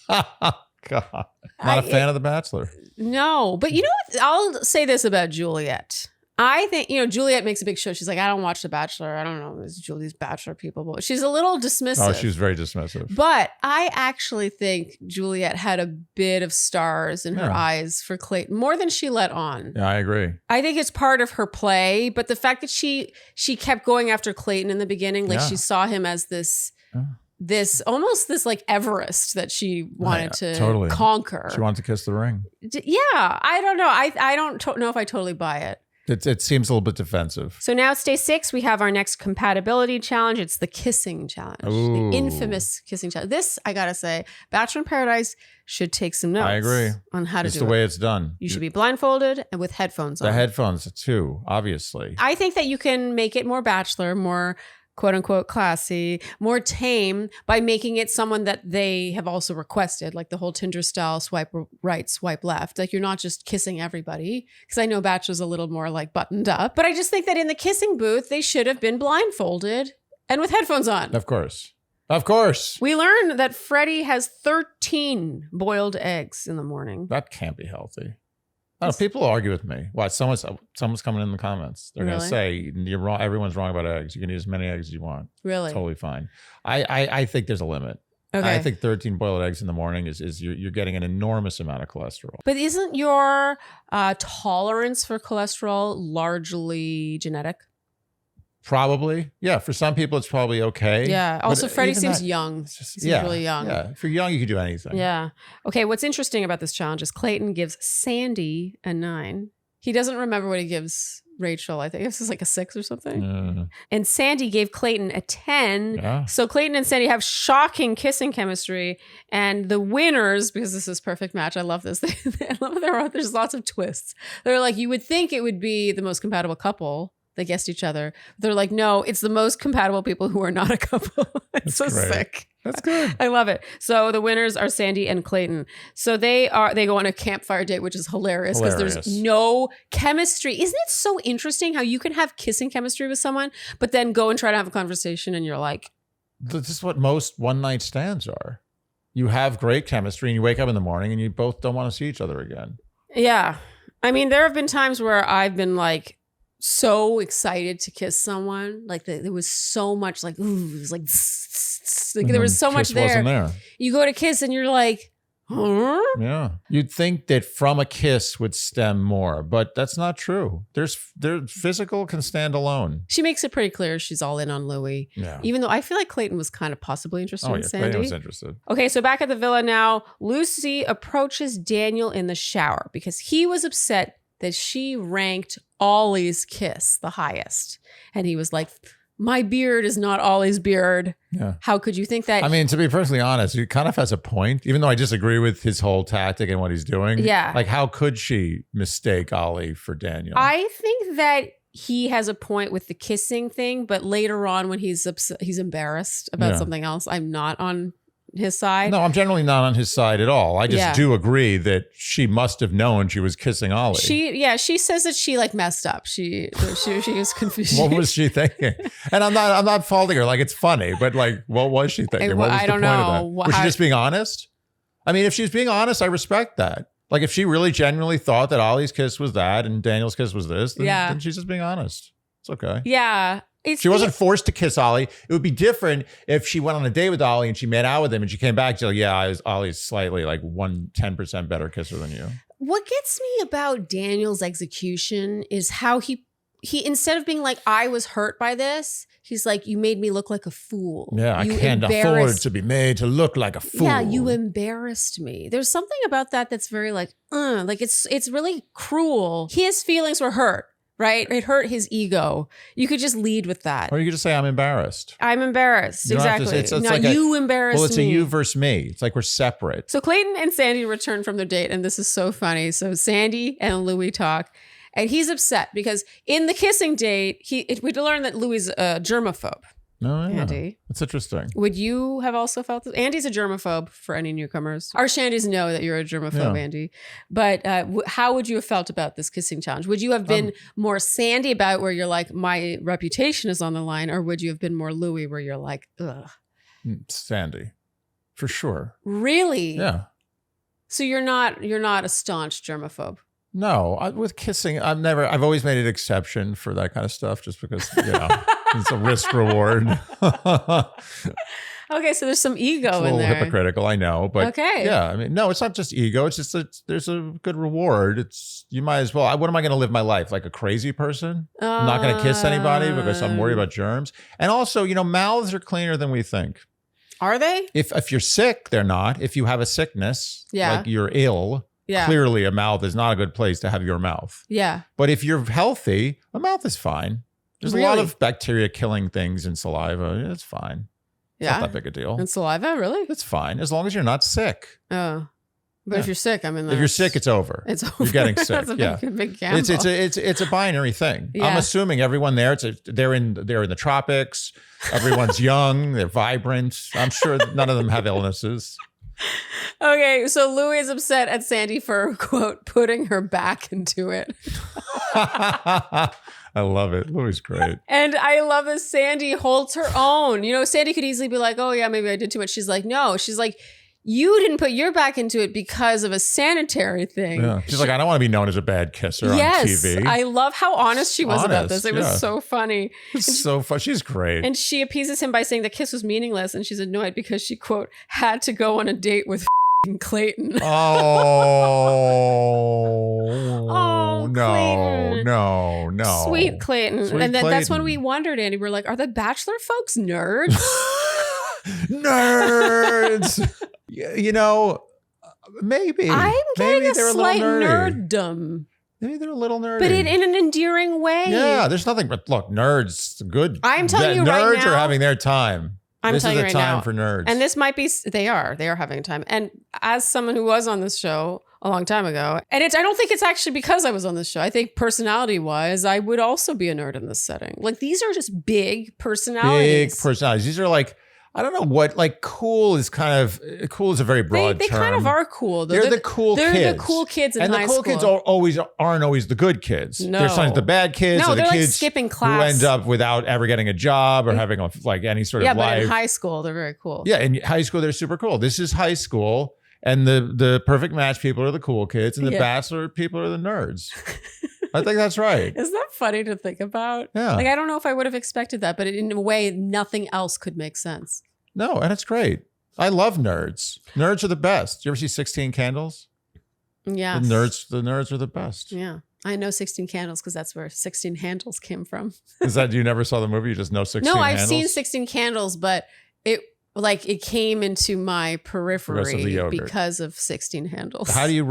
Speaker 2: God. Not a fan of The Bachelor.
Speaker 1: No, but you know what? I'll say this about Juliet. I think, Juliet makes a big show. She's like, I don't watch The Bachelor. I don't know these Bachelor people. But she's a little dismissive.
Speaker 2: Oh, she was very dismissive.
Speaker 1: But I actually think Juliet had a bit of stars in her eyes for Clayton, more than she let on.
Speaker 2: Yeah, I agree.
Speaker 1: I think it's part of her play. But the fact that she kept going after Clayton in the beginning, like she saw him as this like Everest that she wanted to conquer.
Speaker 2: She wanted to kiss the ring.
Speaker 1: Yeah, I don't know. I don't know if I totally buy it.
Speaker 2: It seems a little bit defensive.
Speaker 1: So now it's day 6. We have our next compatibility challenge. It's the kissing challenge.
Speaker 2: Ooh.
Speaker 1: The infamous kissing challenge. This, I gotta say, Bachelor in Paradise should take some notes.
Speaker 2: I agree.
Speaker 1: On how to do it.
Speaker 2: It's the way it's done.
Speaker 1: You should be blindfolded and with headphones on.
Speaker 2: The headphones too, obviously.
Speaker 1: I think that you can make it more Bachelor, more quote unquote classy, more tame by making it someone that they have also requested, like the whole Tinder style swipe right, swipe left. Like you're not just kissing everybody, because I know Bachelor's a little more like buttoned up, but I just think that in the kissing booth, they should have been blindfolded and with headphones on.
Speaker 2: Of course. Of course.
Speaker 1: We learned that Freddie has 13 boiled eggs in the morning.
Speaker 2: That can't be healthy. Oh, people argue with me. Why? Someone's coming in the comments. They're going to say, you're wrong. Everyone's wrong about eggs. You can eat as many eggs as you want.
Speaker 1: Really?
Speaker 2: Totally fine. I think there's a limit.
Speaker 1: Okay.
Speaker 2: I think 13 boiled eggs in the morning is you're getting an enormous amount of cholesterol.
Speaker 1: But isn't your tolerance for cholesterol largely genetic?
Speaker 2: Probably. Yeah. For some people, it's probably okay.
Speaker 1: Yeah. Also,
Speaker 2: But
Speaker 1: Freddie
Speaker 2: even
Speaker 1: seems
Speaker 2: that-
Speaker 1: young. Seems really young.
Speaker 2: Yeah. If you're young, you can do anything.
Speaker 1: Yeah. Okay. What's interesting about this challenge is Clayton gives Sandy a 9. He doesn't remember what he gives Rachel. I think this is like a 6 or something. And Sandy gave Clayton a 10.
Speaker 2: Yeah.
Speaker 1: So Clayton and Sandy have shocking kissing chemistry. And the winners, because this is perfect match, I love this. I love that there's lots of twists. They're like, you would think it would be the most compatible couple. They guessed each other. They're like, no, it's the most compatible people who are not a couple. It's so
Speaker 2: great.
Speaker 1: sick.
Speaker 2: That's good.
Speaker 1: I love it. So the winners are Sandy and Clayton. So they go on a campfire date, which is hilarious because there's no chemistry. Isn't it so interesting how you can have kissing chemistry with someone, but then go and try to have a conversation and you're like,
Speaker 2: this is what most one night stands are. You have great chemistry and you wake up in the morning and you both don't want to see each other again.
Speaker 1: yeah. I mean, there have been times where I've been like, so excited to kiss someone. Like there was so much like, ooh, it was like there was so much there. You go to kiss and you're like, huh?
Speaker 2: Yeah. You'd think that from a kiss would stem more, but that's not true. There's physical can stand alone.
Speaker 1: She makes it pretty clear she's all in on Louis.
Speaker 2: Yeah.
Speaker 1: Even though I feel like Clayton was kind of possibly interested in Sandy.
Speaker 2: Clayton was interested.
Speaker 1: Okay, so back at the villa now, Lucy approaches Daniel in the shower because he was upset that she ranked Ollie's kiss the highest. And he was like, my beard is not Ollie's beard.
Speaker 2: Yeah.
Speaker 1: How could you think that?
Speaker 2: I mean, to be perfectly honest, he kind of has a point, even though I disagree with his whole tactic and what he's doing.
Speaker 1: Yeah.
Speaker 2: Like, how could she mistake Ollie for Daniel?
Speaker 1: I think that he has a point with the kissing thing, but later on when he's embarrassed about something else, I'm not on his side.
Speaker 2: No, I'm generally not on his side at all. I just do agree that she must have known she was kissing Ollie.
Speaker 1: She says that she like messed up. She was confused.
Speaker 2: What was she thinking? And I'm not faulting her. Like, it's funny, but like, what was she thinking? What was the point of that? Was she just being honest? I mean, if she's being honest, I respect that. Like, if she really genuinely thought that Ollie's kiss was that and Daniel's kiss was this, then she's just being honest. It's okay.
Speaker 1: Yeah.
Speaker 2: She wasn't forced to kiss Ollie. It would be different if she went on a date with Ollie and she made out with him and she came back. She's like, Ollie's slightly like 10% better kisser than you.
Speaker 1: What gets me about Daniel's execution is how he instead of being like, I was hurt by this, he's like, you made me look like a fool.
Speaker 2: Yeah, I can't afford to be made to look like a fool.
Speaker 1: Yeah, you embarrassed me. There's something about that that's very like it's really cruel. His feelings were hurt. Right? It hurt his ego. You could just lead with that.
Speaker 2: Or you could just say, I'm embarrassed.
Speaker 1: I'm embarrassed. Exactly.
Speaker 2: It's
Speaker 1: no,
Speaker 2: like
Speaker 1: you embarrassed me.
Speaker 2: Well, it's a you versus me. It's like we're separate.
Speaker 1: So Clayton and Sandy return from their date, and this is so funny. So Sandy and Louis talk, and he's upset because in the kissing date, we learned that Louis is a germaphobe.
Speaker 2: No, yeah.
Speaker 1: Andy.
Speaker 2: That's interesting.
Speaker 1: Would you have also felt this? Andy's a germaphobe for any newcomers. Our Shandys know that you're a germaphobe, Andy. But how would you have felt about this kissing challenge? Would you have been more Sandy about where you're like, my reputation is on the line? Or would you have been more Louis where you're like, ugh?
Speaker 2: Sandy, for sure.
Speaker 1: Really?
Speaker 2: Yeah.
Speaker 1: So you're not a staunch germaphobe?
Speaker 2: No, with kissing, I've always made an exception for that kind of stuff just because, it's a risk reward.
Speaker 1: Okay, so there's some ego in there.
Speaker 2: It's a little hypocritical, I know, but yeah, I mean, no, it's not just ego. It's just that there's a good reward. You might as well. What am I going to live my life like a crazy person? I'm not going to kiss anybody because I'm worried about germs. And also, mouths are cleaner than we think.
Speaker 1: Are they?
Speaker 2: If you're sick, they're not. If you have a sickness, like you're ill.
Speaker 1: Yeah.
Speaker 2: Clearly, a mouth is not a good place to have your mouth.
Speaker 1: Yeah.
Speaker 2: But if you're healthy, a mouth is fine. There's a lot of bacteria killing things in saliva. It's fine. It's not that big a deal.
Speaker 1: And saliva, really?
Speaker 2: It's fine as long as you're not sick.
Speaker 1: Oh. But if you're sick, I mean,
Speaker 2: if you're sick, it's over.
Speaker 1: It's over.
Speaker 2: You're getting sick.
Speaker 1: That's a big gamble.
Speaker 2: It's a binary thing. Yeah. I'm assuming everyone there, they're in the tropics. Everyone's young. They're vibrant. I'm sure none of them have illnesses.
Speaker 1: Okay, so Louis is upset at Sandy for, quote, putting her back into it.
Speaker 2: I love it. Louis great.
Speaker 1: And I love that Sandy holds her own. You know, Sandy could easily be like, oh yeah, maybe I did too much. She's like, no. She's like, you didn't put your back into it because of a sanitary thing.
Speaker 2: Yeah. She's like, I don't want to be known as a bad kisser on TV.
Speaker 1: I love how honest she was about this. It was so funny.
Speaker 2: It's so fun. She's great.
Speaker 1: And she appeases him by saying the kiss was meaningless. And she's annoyed because she, quote, had to go on a date with Clayton.
Speaker 2: Oh,
Speaker 1: Clayton.
Speaker 2: No.
Speaker 1: Sweet Clayton.
Speaker 2: Sweet
Speaker 1: and then
Speaker 2: Clayton.
Speaker 1: that's when we wondered, Andy. We're like, are the Bachelor folks nerds?
Speaker 2: Nerds. You know, maybe.
Speaker 1: I'm getting
Speaker 2: maybe
Speaker 1: a
Speaker 2: they're
Speaker 1: slight
Speaker 2: little nerdy.
Speaker 1: nerddom.
Speaker 2: Maybe they're a little nerdy.
Speaker 1: But in an endearing way.
Speaker 2: Yeah, there's nothing but, look, nerds, good.
Speaker 1: I'm telling you right
Speaker 2: nerds
Speaker 1: now.
Speaker 2: Are having their time. This is the time for nerds.
Speaker 1: And this might be, they are having a time. And as someone who was on this show a long time ago, and I don't think it's actually because I was on this show. I think personality wise, I would also be a nerd in this setting. Like these are just big personalities.
Speaker 2: Big personalities. These are like, I don't know what, like cool is a very broad term.
Speaker 1: They kind of are cool.
Speaker 2: They're the cool kids.
Speaker 1: They're the cool kids in high school.
Speaker 2: And the cool kids aren't always the good kids.
Speaker 1: No.
Speaker 2: They're sometimes the bad kids.
Speaker 1: No,
Speaker 2: or the
Speaker 1: they're
Speaker 2: kids
Speaker 1: like skipping class.
Speaker 2: who end up without ever getting a job or having any sort of life.
Speaker 1: Yeah, but in high school, they're very cool.
Speaker 2: Yeah, in high school, they're super cool. This is high school. And the perfect match people are the cool kids. And the bachelor people are the nerds. I think that's right.
Speaker 1: Isn't that funny to think about?
Speaker 2: Yeah.
Speaker 1: Like, I don't know if I would have expected that, but in a way, nothing else could make sense.
Speaker 2: No, and it's great. I love nerds. Nerds are the best. You ever see 16 Candles?
Speaker 1: Yeah.
Speaker 2: The nerds are the best.
Speaker 1: Yeah. I know 16 Candles because that's where 16 Handles came from.
Speaker 2: Is that you never saw the movie? You just know 16
Speaker 1: No,
Speaker 2: Handles?
Speaker 1: I've seen 16 Candles, but it came into my periphery because of 16 Handles.
Speaker 2: How do you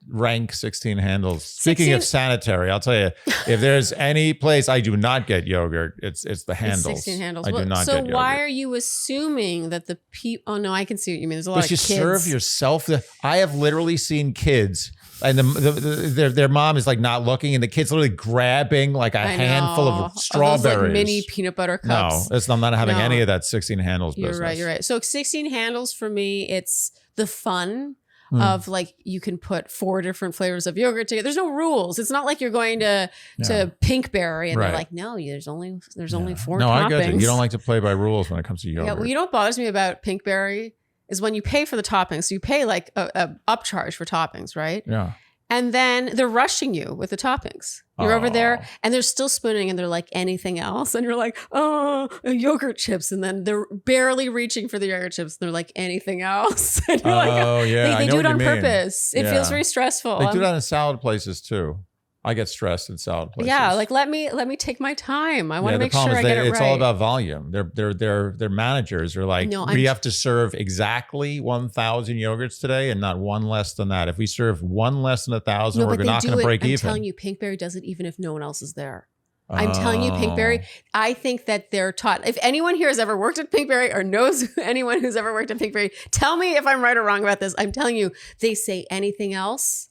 Speaker 2: rank 16 Handles? Speaking of sanitary, I'll tell you, if there's any place I do not get yogurt, it's the Handles.
Speaker 1: 16 Handles.
Speaker 2: I do not get
Speaker 1: so
Speaker 2: yogurt.
Speaker 1: why are you assuming that the people? Oh no, I can see what you mean. There's a lot
Speaker 2: But
Speaker 1: of
Speaker 2: you
Speaker 1: kids.
Speaker 2: serve yourself. I have literally seen kids. And their mom is like not looking, and the kid's literally grabbing like a handful of strawberries.
Speaker 1: Those, like, mini peanut butter cups.
Speaker 2: No, I'm not having any of that 16 Handles business.
Speaker 1: You're right. So 16 Handles for me, it's the fun of like you can put 4 different flavors of yogurt together. There's no rules. It's not like you're going to Pinkberry and they're like, no, there's only 4 toppings.
Speaker 2: No, I get it. You don't like to play by rules when it comes to yogurt.
Speaker 1: Yeah, well, you know what bothers me about Pinkberry is when you pay for the toppings. So you pay like a upcharge for toppings, right?
Speaker 2: Yeah.
Speaker 1: And then they're rushing you with the toppings. You're over there and they're still spooning and they're like anything else. And you're like, oh, yogurt chips. And then they're barely reaching for the yogurt chips. And they're like anything else. And you're like,
Speaker 2: yeah.
Speaker 1: They
Speaker 2: I know
Speaker 1: do it
Speaker 2: what
Speaker 1: on
Speaker 2: you mean.
Speaker 1: purpose. It feels very stressful.
Speaker 2: They do that in salad places too. I get stressed in salad places.
Speaker 1: Yeah, like let me take my time. I want to make sure I get it right.
Speaker 2: It's all about volume. Their managers are like, we have to serve exactly 1,000 yogurts today and not one less than that. If we serve one less than 1,000, we're not going to break even.
Speaker 1: I'm telling you, Pinkberry does it even if no one else is there. I'm telling you, Pinkberry, I think that they're taught. If anyone here has ever worked at Pinkberry or knows anyone who's ever worked at Pinkberry, tell me if I'm right or wrong about this. I'm telling you, they say anything else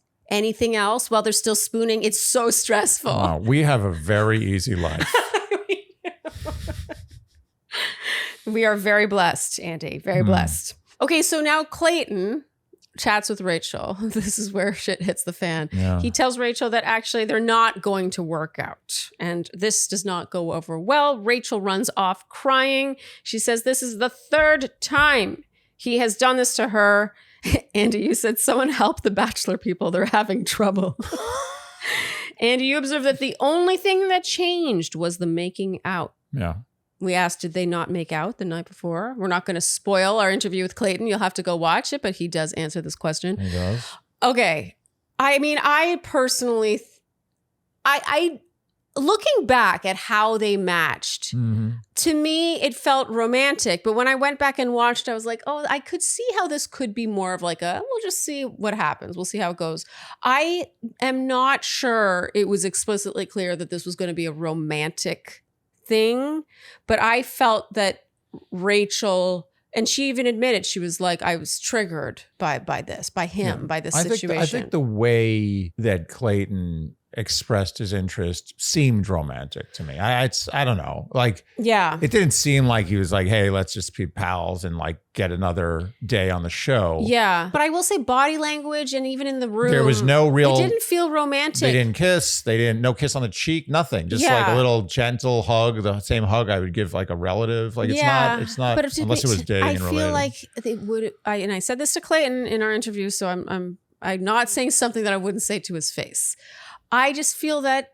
Speaker 1: while they're still spooning. It's so stressful.
Speaker 2: Wow, we have a very easy life.
Speaker 1: We are very blessed, Andy. Very blessed. Okay, so now Clayton chats with Rachel. This is where shit hits the fan.
Speaker 2: Yeah.
Speaker 1: He tells Rachel that actually they're not going to work out. And this does not go over well. Rachel runs off crying. She says this is the 3rd time he has done this to her. Andy, you said someone help the Bachelor people. They're having trouble. Andy, you observed that the only thing that changed was the making out.
Speaker 2: Yeah.
Speaker 1: We asked, did they not make out the night before? We're not going to spoil our interview with Clayton. You'll have to go watch it, but he does answer this question.
Speaker 2: He does.
Speaker 1: Okay. I mean, I personally, I looking back at how they matched, to me, it felt romantic. But when I went back and watched, I was like, oh, I could see how this could be more of like we'll just see what happens. We'll see how it goes. I am not sure it was explicitly clear that this was going to be a romantic thing. But I felt that Rachel, and she even admitted, she was like, I was triggered by this, by him, by this situation.
Speaker 2: I think the way that Clayton expressed his interest seemed romantic to me. I don't know. Like,
Speaker 1: Yeah.
Speaker 2: it didn't seem like he was like, hey, let's just be pals and like get another day on the show.
Speaker 1: Yeah. But I will say body language and even in the room.
Speaker 2: There was no real.
Speaker 1: It didn't feel romantic.
Speaker 2: They didn't kiss. No kiss on the cheek, nothing. Just like a little gentle hug, the same hug I would give like a relative. Like it's not,
Speaker 1: but
Speaker 2: unless it was dating and related.
Speaker 1: I feel like they would, and I said this to Clayton in our interview, so I'm not saying something that I wouldn't say to his face. I just feel that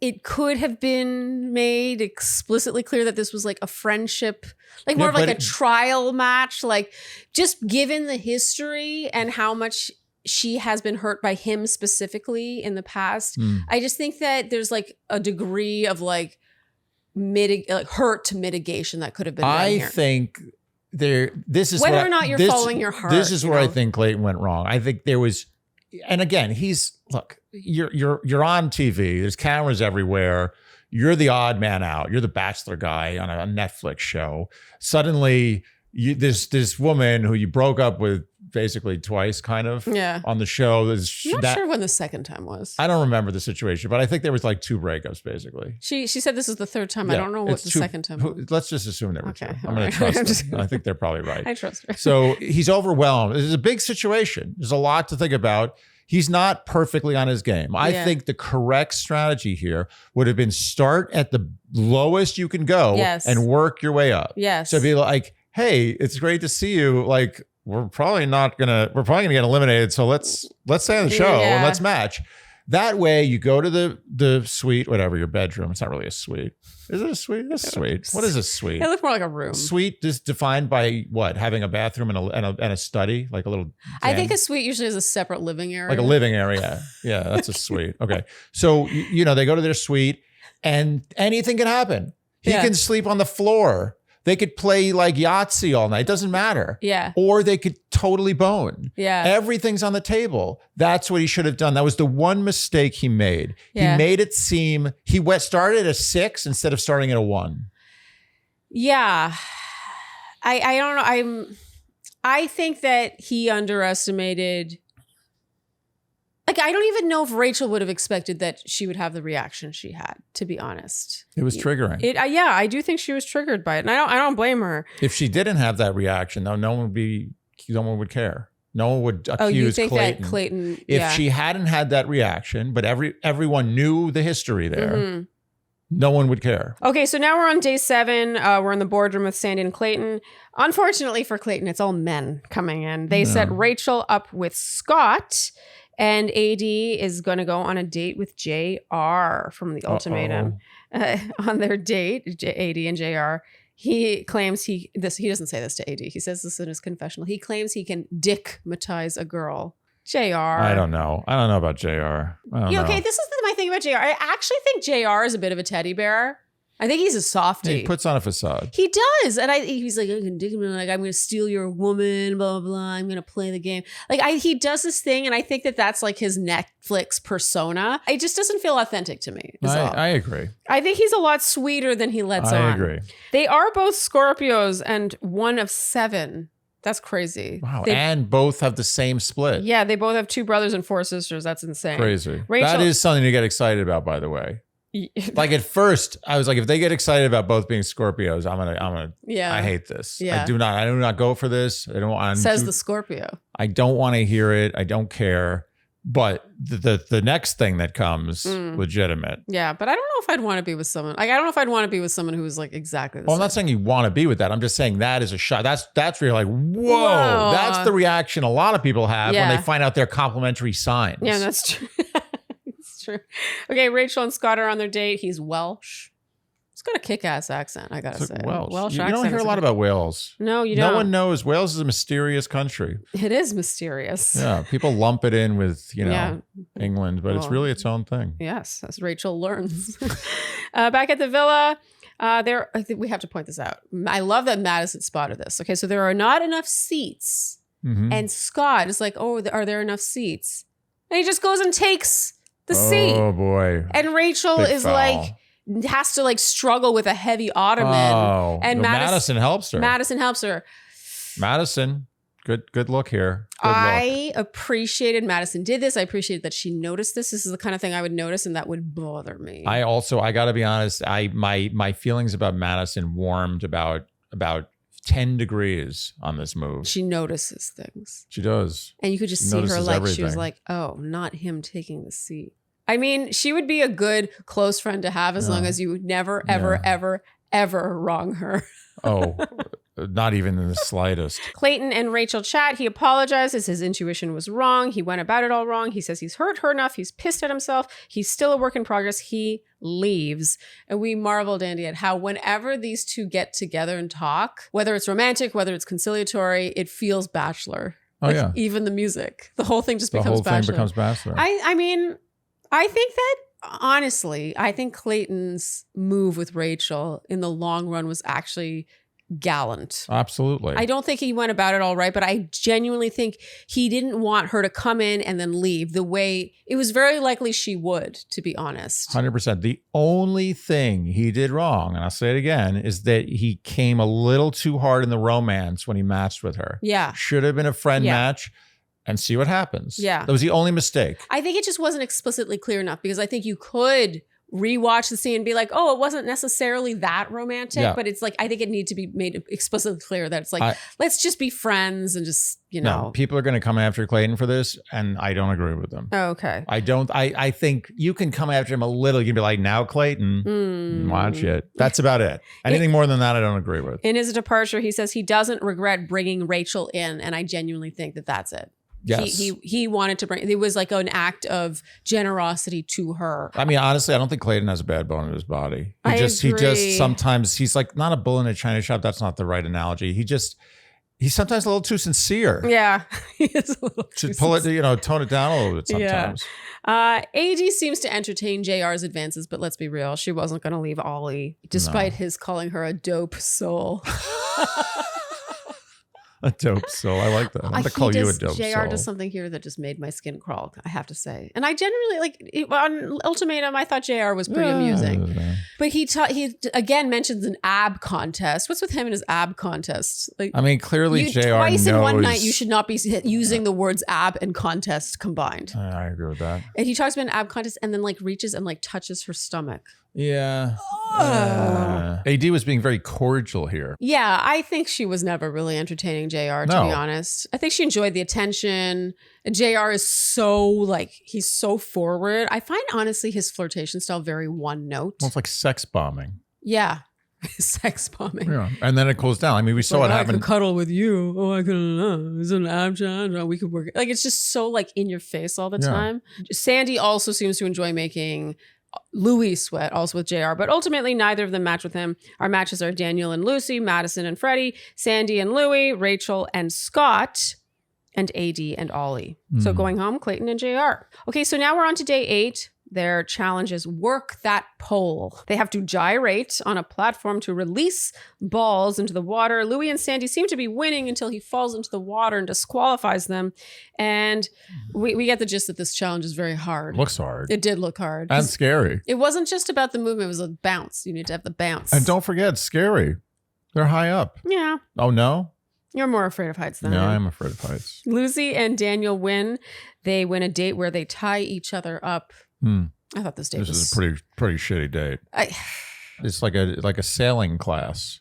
Speaker 1: it could have been made explicitly clear that this was like a friendship, like more of like a trial match, like just given the history and how much she has been hurt by him specifically in the past. I just think that there's like a degree of like hurt to mitigation that could have been done here.
Speaker 2: I think this is
Speaker 1: whether or not you're following your heart.
Speaker 2: This is where I think Clayton went wrong. I think there was, and again, you're on TV. There's cameras everywhere. You're the odd man out. You're the bachelor guy on a Netflix show. Suddenly, this woman who you broke up with basically twice, kind of, on the show.
Speaker 1: I'm not sure when the second time was.
Speaker 2: I don't remember the situation, but I think there was like 2 breakups, basically.
Speaker 1: She said this is the third time. I don't know what the second time was.
Speaker 2: Let's just assume there were 2. I'm going to
Speaker 1: right.
Speaker 2: trust them. I think they're probably right.
Speaker 1: I trust her.
Speaker 2: So he's overwhelmed. This is a big situation. There's a lot to think about. He's not perfectly on his game. I think the correct strategy here would have been start at the lowest you can go and work your way up.
Speaker 1: Yes.
Speaker 2: So be like, hey, it's great to see you. Like, we're probably gonna get eliminated. So let's stay on the show and let's match. That way you go to the suite, whatever, your bedroom. It's not really a suite. Is it a suite? It's a suite. What is a suite?
Speaker 1: It looks more like a room.
Speaker 2: Suite is defined by what? Having a bathroom and a study, like a little den.
Speaker 1: I think a suite usually is a separate living area.
Speaker 2: Like a living area. Yeah, that's a suite. Okay. So, they go to their suite and anything can happen. He can sleep on the floor. They could play like Yahtzee all night. It doesn't matter.
Speaker 1: Yeah.
Speaker 2: Or they could totally bone.
Speaker 1: Yeah.
Speaker 2: Everything's on the table. That's what he should have done. That was the one mistake he made.
Speaker 1: Yeah.
Speaker 2: He made it seem he started at a 6 instead of starting at a 1.
Speaker 1: Yeah. I don't know. I think that he underestimated. Like, I don't even know if Rachel would have expected that she would have the reaction she had, to be honest.
Speaker 2: It was triggering.
Speaker 1: I do think she was triggered by it. And I don't blame her.
Speaker 2: If she didn't have that reaction, though, no one would care. No one would accuse Clayton.
Speaker 1: Oh, you think that Clayton,
Speaker 2: if she hadn't had that reaction, but everyone knew the history there, no one would care.
Speaker 1: Okay, so now we're on day 7. We're in the boardroom with Shandy and Clayton. Unfortunately for Clayton, it's all men coming in. They set Rachel up with Scott. And AD is going to go on a date with JR from The Ultimatum. On their date, AD and JR, he claims he doesn't say this to AD. He says this in his confessional. He claims he can dickmatize a girl. JR.
Speaker 2: I don't know about JR.
Speaker 1: Okay, this is my thing about JR. I actually think JR is a bit of a teddy bear. I think he's a softie.
Speaker 2: He puts on a facade.
Speaker 1: He does. And he's like, I'm going to steal your woman, blah, blah, blah. I'm going to play the game. Like, he does this thing, and I think that that's like his Netflix persona. It just doesn't feel authentic to me.
Speaker 2: I agree.
Speaker 1: I think he's a lot sweeter than he lets on.
Speaker 2: I agree.
Speaker 1: They are both Scorpios and one of 7. That's crazy.
Speaker 2: Wow. And both have the same split.
Speaker 1: Yeah, they both have 2 brothers and 4 sisters. That's insane.
Speaker 2: Crazy.
Speaker 1: Rachel,
Speaker 2: that is something to get excited about, by the way. Like at first, I was like, if they get excited about both being Scorpios, I'm gonna. Yeah. I hate this.
Speaker 1: Yeah.
Speaker 2: I do not go for this. I don't want.
Speaker 1: Says the Scorpio.
Speaker 2: I don't want to hear it. I don't care. But the next thing that comes, legitimate.
Speaker 1: Yeah, but I don't know if I'd want to be with someone. Like, I don't know if I'd want to be with someone who was like exactly the same.
Speaker 2: I'm not saying you want to be with that. I'm just saying that is a shot. That's where you're like, whoa. That's the reaction a lot of people have when they find out they're complementary signs.
Speaker 1: Yeah, that's true. True. Okay, Rachel and Scott are on their date. He's Welsh. He's got a kick-ass accent, I gotta say.
Speaker 2: Welsh. You don't hear a lot about Wales.
Speaker 1: No, you don't.
Speaker 2: No one knows. Wales is a mysterious country.
Speaker 1: It is mysterious.
Speaker 2: Yeah, people lump it in with, England, but it's really its own thing.
Speaker 1: Yes, as Rachel learns. Back at the villa, I think we have to point this out. I love that Madison spotted this. Okay, so there are not enough seats. And Scott is like, oh, are there enough seats? And he just goes and takes the seat.
Speaker 2: Oh boy.
Speaker 1: And Rachel is like, has to like struggle with a heavy ottoman.
Speaker 2: Oh.
Speaker 1: And
Speaker 2: Madison helps her.
Speaker 1: Madison helps her.
Speaker 2: Madison, Good look here.
Speaker 1: I appreciated Madison did this. I appreciated that she noticed this. This is the kind of thing I would notice, and that would bother me.
Speaker 2: I got to be honest. My feelings about Madison warmed about 10 degrees on this move.
Speaker 1: She notices things.
Speaker 2: She does.
Speaker 1: And you could just see her like
Speaker 2: everything.
Speaker 1: She was like, oh, not him taking the seat. I mean, she would be a good close friend to have as long as you would never, ever wrong her.
Speaker 2: Oh, not even in the slightest.
Speaker 1: Clayton and Rachel chat. He apologizes. His intuition was wrong. He went about it all wrong. He says he's hurt her enough. He's pissed at himself. He's still a work in progress. He leaves. And we marveled, Andy, at how whenever these two get together and talk, whether it's romantic, whether it's conciliatory, it feels Bachelor.
Speaker 2: Oh, yeah.
Speaker 1: Even the music. The whole thing just becomes Bachelor.
Speaker 2: The whole thing becomes Bachelor.
Speaker 1: I mean, I think that, honestly, I think Clayton's move with Rachel in the long run was actually gallant.
Speaker 2: Absolutely.
Speaker 1: I don't think he went about it all right, but I genuinely think he didn't want her to come in and then leave the way it was very likely she would, to be honest.
Speaker 2: 100%. The only thing he did wrong, and I'll say it again, is that he came a little too hard in the romance when he matched with her.
Speaker 1: Yeah.
Speaker 2: Should have been a friend match and see what happens.
Speaker 1: Yeah.
Speaker 2: That was the only mistake.
Speaker 1: I think it just wasn't explicitly clear enough, because I think you could rewatch the scene and be like, oh, it wasn't necessarily that romantic, but it's like, I think it needs to be made explicitly clear that it's like, let's just be friends and just,
Speaker 2: No, people are going to come after Clayton for this, and I don't agree with them.
Speaker 1: Oh, okay.
Speaker 2: I think you can come after him a little. You can be like, now Clayton, watch it. That's about it. Anything more than that, I don't agree with.
Speaker 1: In his departure, he says he doesn't regret bringing Rachel in, and I genuinely think that that's it.
Speaker 2: Yes.
Speaker 1: He wanted to bring, it was like an act of generosity to her.
Speaker 2: I mean, honestly, I don't think Clayton has a bad bone in his body.
Speaker 1: He
Speaker 2: just sometimes, he's like not a bull in a china shop. That's not the right analogy. He's sometimes a little too sincere.
Speaker 1: Yeah. He is a little too
Speaker 2: pull it, tone it down a little bit sometimes.
Speaker 1: Yeah. AD seems to entertain JR's advances, but let's be real. She wasn't going to leave Ollie, despite his calling her a dope soul.
Speaker 2: A dope soul. I like that. I'm going to call you a dope soul.
Speaker 1: JR does something here that just made my skin crawl, I have to say. And I generally, on Ultimatum, I thought JR was pretty amusing. But he again mentions an ab contest. What's with him and his ab contest?
Speaker 2: I mean, clearly JR
Speaker 1: twice
Speaker 2: knows.
Speaker 1: In one night, you should not be using the words ab and contest combined.
Speaker 2: I agree with that.
Speaker 1: And he talks about an ab contest and then reaches and touches her stomach.
Speaker 2: Yeah. AD was being very cordial here.
Speaker 1: Yeah, I think she was never really entertaining JR, to be honest. I think she enjoyed the attention. JR is so he's so forward. I find honestly his flirtation style very one note.
Speaker 2: Well, it's like sex bombing.
Speaker 1: Yeah. Sex bombing.
Speaker 2: Yeah. And then it cools down. I mean, we saw what happened.
Speaker 1: I could cuddle with you. Oh, I could. It's an ab challenge. We could work. It's just so in your face all the time. Sandy also seems to enjoy making Louis sweat, also with JR, but ultimately neither of them match with him. Our matches are Daniel and Lucy, Madison and Freddie, Sandy and Louis, Rachel and Scott, and AD and Ollie. So going home, Clayton and JR. Okay, so now we're on to day 8. Their challenge is work that pole. They have to gyrate on a platform to release balls into the water. Louis and Sandy seem to be winning until he falls into the water and disqualifies them. And we get the gist that this challenge is very hard.
Speaker 2: Looks hard.
Speaker 1: It did look hard.
Speaker 2: And scary.
Speaker 1: It wasn't just about the movement. It was a bounce. You need to have the bounce.
Speaker 2: And don't forget, it's scary. They're high up.
Speaker 1: Yeah.
Speaker 2: Oh, no?
Speaker 1: You're more afraid of heights than I am.
Speaker 2: Yeah, I am afraid of heights.
Speaker 1: Lucy and Daniel win. They win a date where they tie each other up. I thought this
Speaker 2: is a pretty shitty date. It's like a sailing class.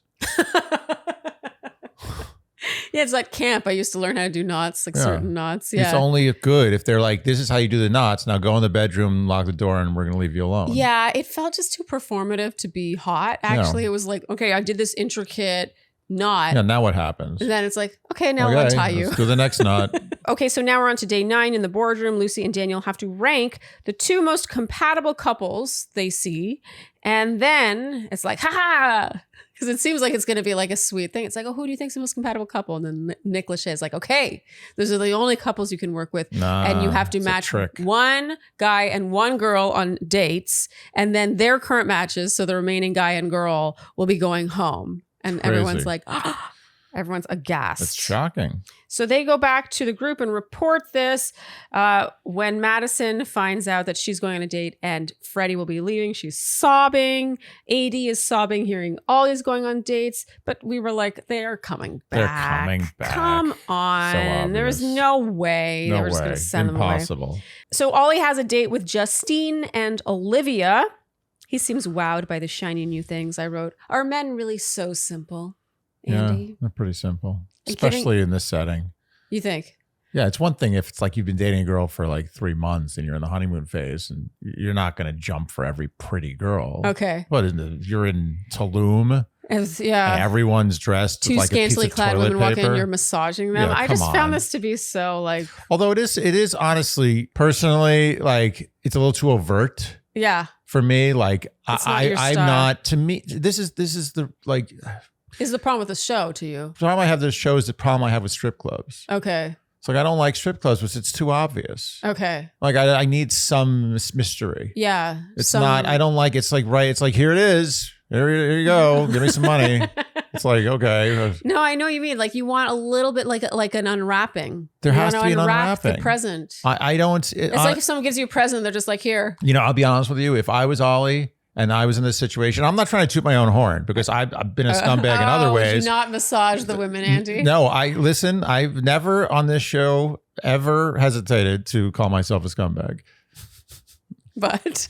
Speaker 1: Yeah, it's like camp. I used to learn how to do knots, certain knots. Yeah,
Speaker 2: it's only good if they're like, this is how you do the knots. Now go in the bedroom, lock the door, and we're gonna leave you alone.
Speaker 1: Yeah, it felt just too performative to be hot. Actually, it was like, okay, I did this intricate knot.
Speaker 2: Yeah, now what happens?
Speaker 1: And then it's like, okay, now I'll untie you.
Speaker 2: Let's do the next knot.
Speaker 1: Okay, so now we're on to day 9 in the boardroom. Lucy and Daniel have to rank the 2 most compatible couples they see. And then it's like, ha! Because it seems like it's going to be a sweet thing. It's like, oh, who do you think's the most compatible couple? And then Nick Lachey is like, okay, those are the only couples you can work with. And you have to match one guy and one girl on dates. And then their current matches, so the remaining guy and girl, will be going home. And everyone's like, oh. Everyone's aghast.
Speaker 2: That's shocking.
Speaker 1: So they go back to the group and report this. When Madison finds out that she's going on a date and Freddie will be leaving, she's sobbing. AD is sobbing, hearing Ollie's going on dates. But we were like, they're coming back.
Speaker 2: They're coming back.
Speaker 1: Come on.
Speaker 2: So
Speaker 1: there was no way they were just going to send
Speaker 2: Impossible.
Speaker 1: them away. So Ollie has a date with Justine and Olivia. He seems wowed by the shiny new things. I wrote, are men really so simple? Andy?
Speaker 2: Yeah, they're pretty simple, especially in this setting.
Speaker 1: You think?
Speaker 2: Yeah, it's one thing if it's like you've been dating a girl for like 3 months and you're in the honeymoon phase and you're not going to jump for every pretty girl.
Speaker 1: Okay.
Speaker 2: But you're in Tulum.
Speaker 1: Yeah.
Speaker 2: And everyone's dressed
Speaker 1: Two
Speaker 2: with like a piece
Speaker 1: scantily
Speaker 2: of
Speaker 1: clad
Speaker 2: toilet
Speaker 1: women walking,
Speaker 2: paper.
Speaker 1: you're massaging them.
Speaker 2: Yeah,
Speaker 1: I just
Speaker 2: come
Speaker 1: found
Speaker 2: on.
Speaker 1: this to be so like.
Speaker 2: Although it is honestly, personally, like it's a little too overt.
Speaker 1: Yeah.
Speaker 2: For me, like
Speaker 1: I'm
Speaker 2: I'm not. To me, this is the like.
Speaker 1: Is the problem with the show to you?
Speaker 2: The problem I have with this show is the problem I have with strip clubs.
Speaker 1: Okay.
Speaker 2: It's like I don't like strip clubs because it's too obvious.
Speaker 1: Okay.
Speaker 2: Like I need some mystery.
Speaker 1: Yeah.
Speaker 2: It's not. I don't like. It's like right. It's like here it is. Here you go. Give me some money. It's like okay.
Speaker 1: No, I know what you mean. Like you want a little bit like an unwrapping.
Speaker 2: There
Speaker 1: you
Speaker 2: has to be an
Speaker 1: unwrap
Speaker 2: unwrapping.
Speaker 1: The present.
Speaker 2: I don't.
Speaker 1: It's like if someone gives you a present, they're just like here.
Speaker 2: You know, I'll be honest with you. If I was Ollie and I was in this situation, I'm not trying to toot my own horn because I've been a scumbag in other ways.
Speaker 1: Would you not massage the women, Andy?
Speaker 2: No, listen. I've never on this show ever hesitated to call myself a scumbag.
Speaker 1: But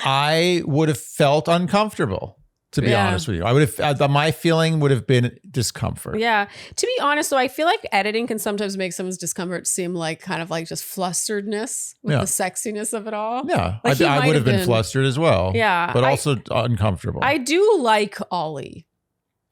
Speaker 2: I would have felt uncomfortable. To be honest with you, I would have. My feeling would have been discomfort.
Speaker 1: Yeah. To be honest, though, I feel like editing can sometimes make someone's discomfort seem like kind of like just flusteredness with the sexiness of it all.
Speaker 2: Yeah,
Speaker 1: like
Speaker 2: I would have been flustered as well.
Speaker 1: Yeah,
Speaker 2: but also uncomfortable.
Speaker 1: I do like Ollie.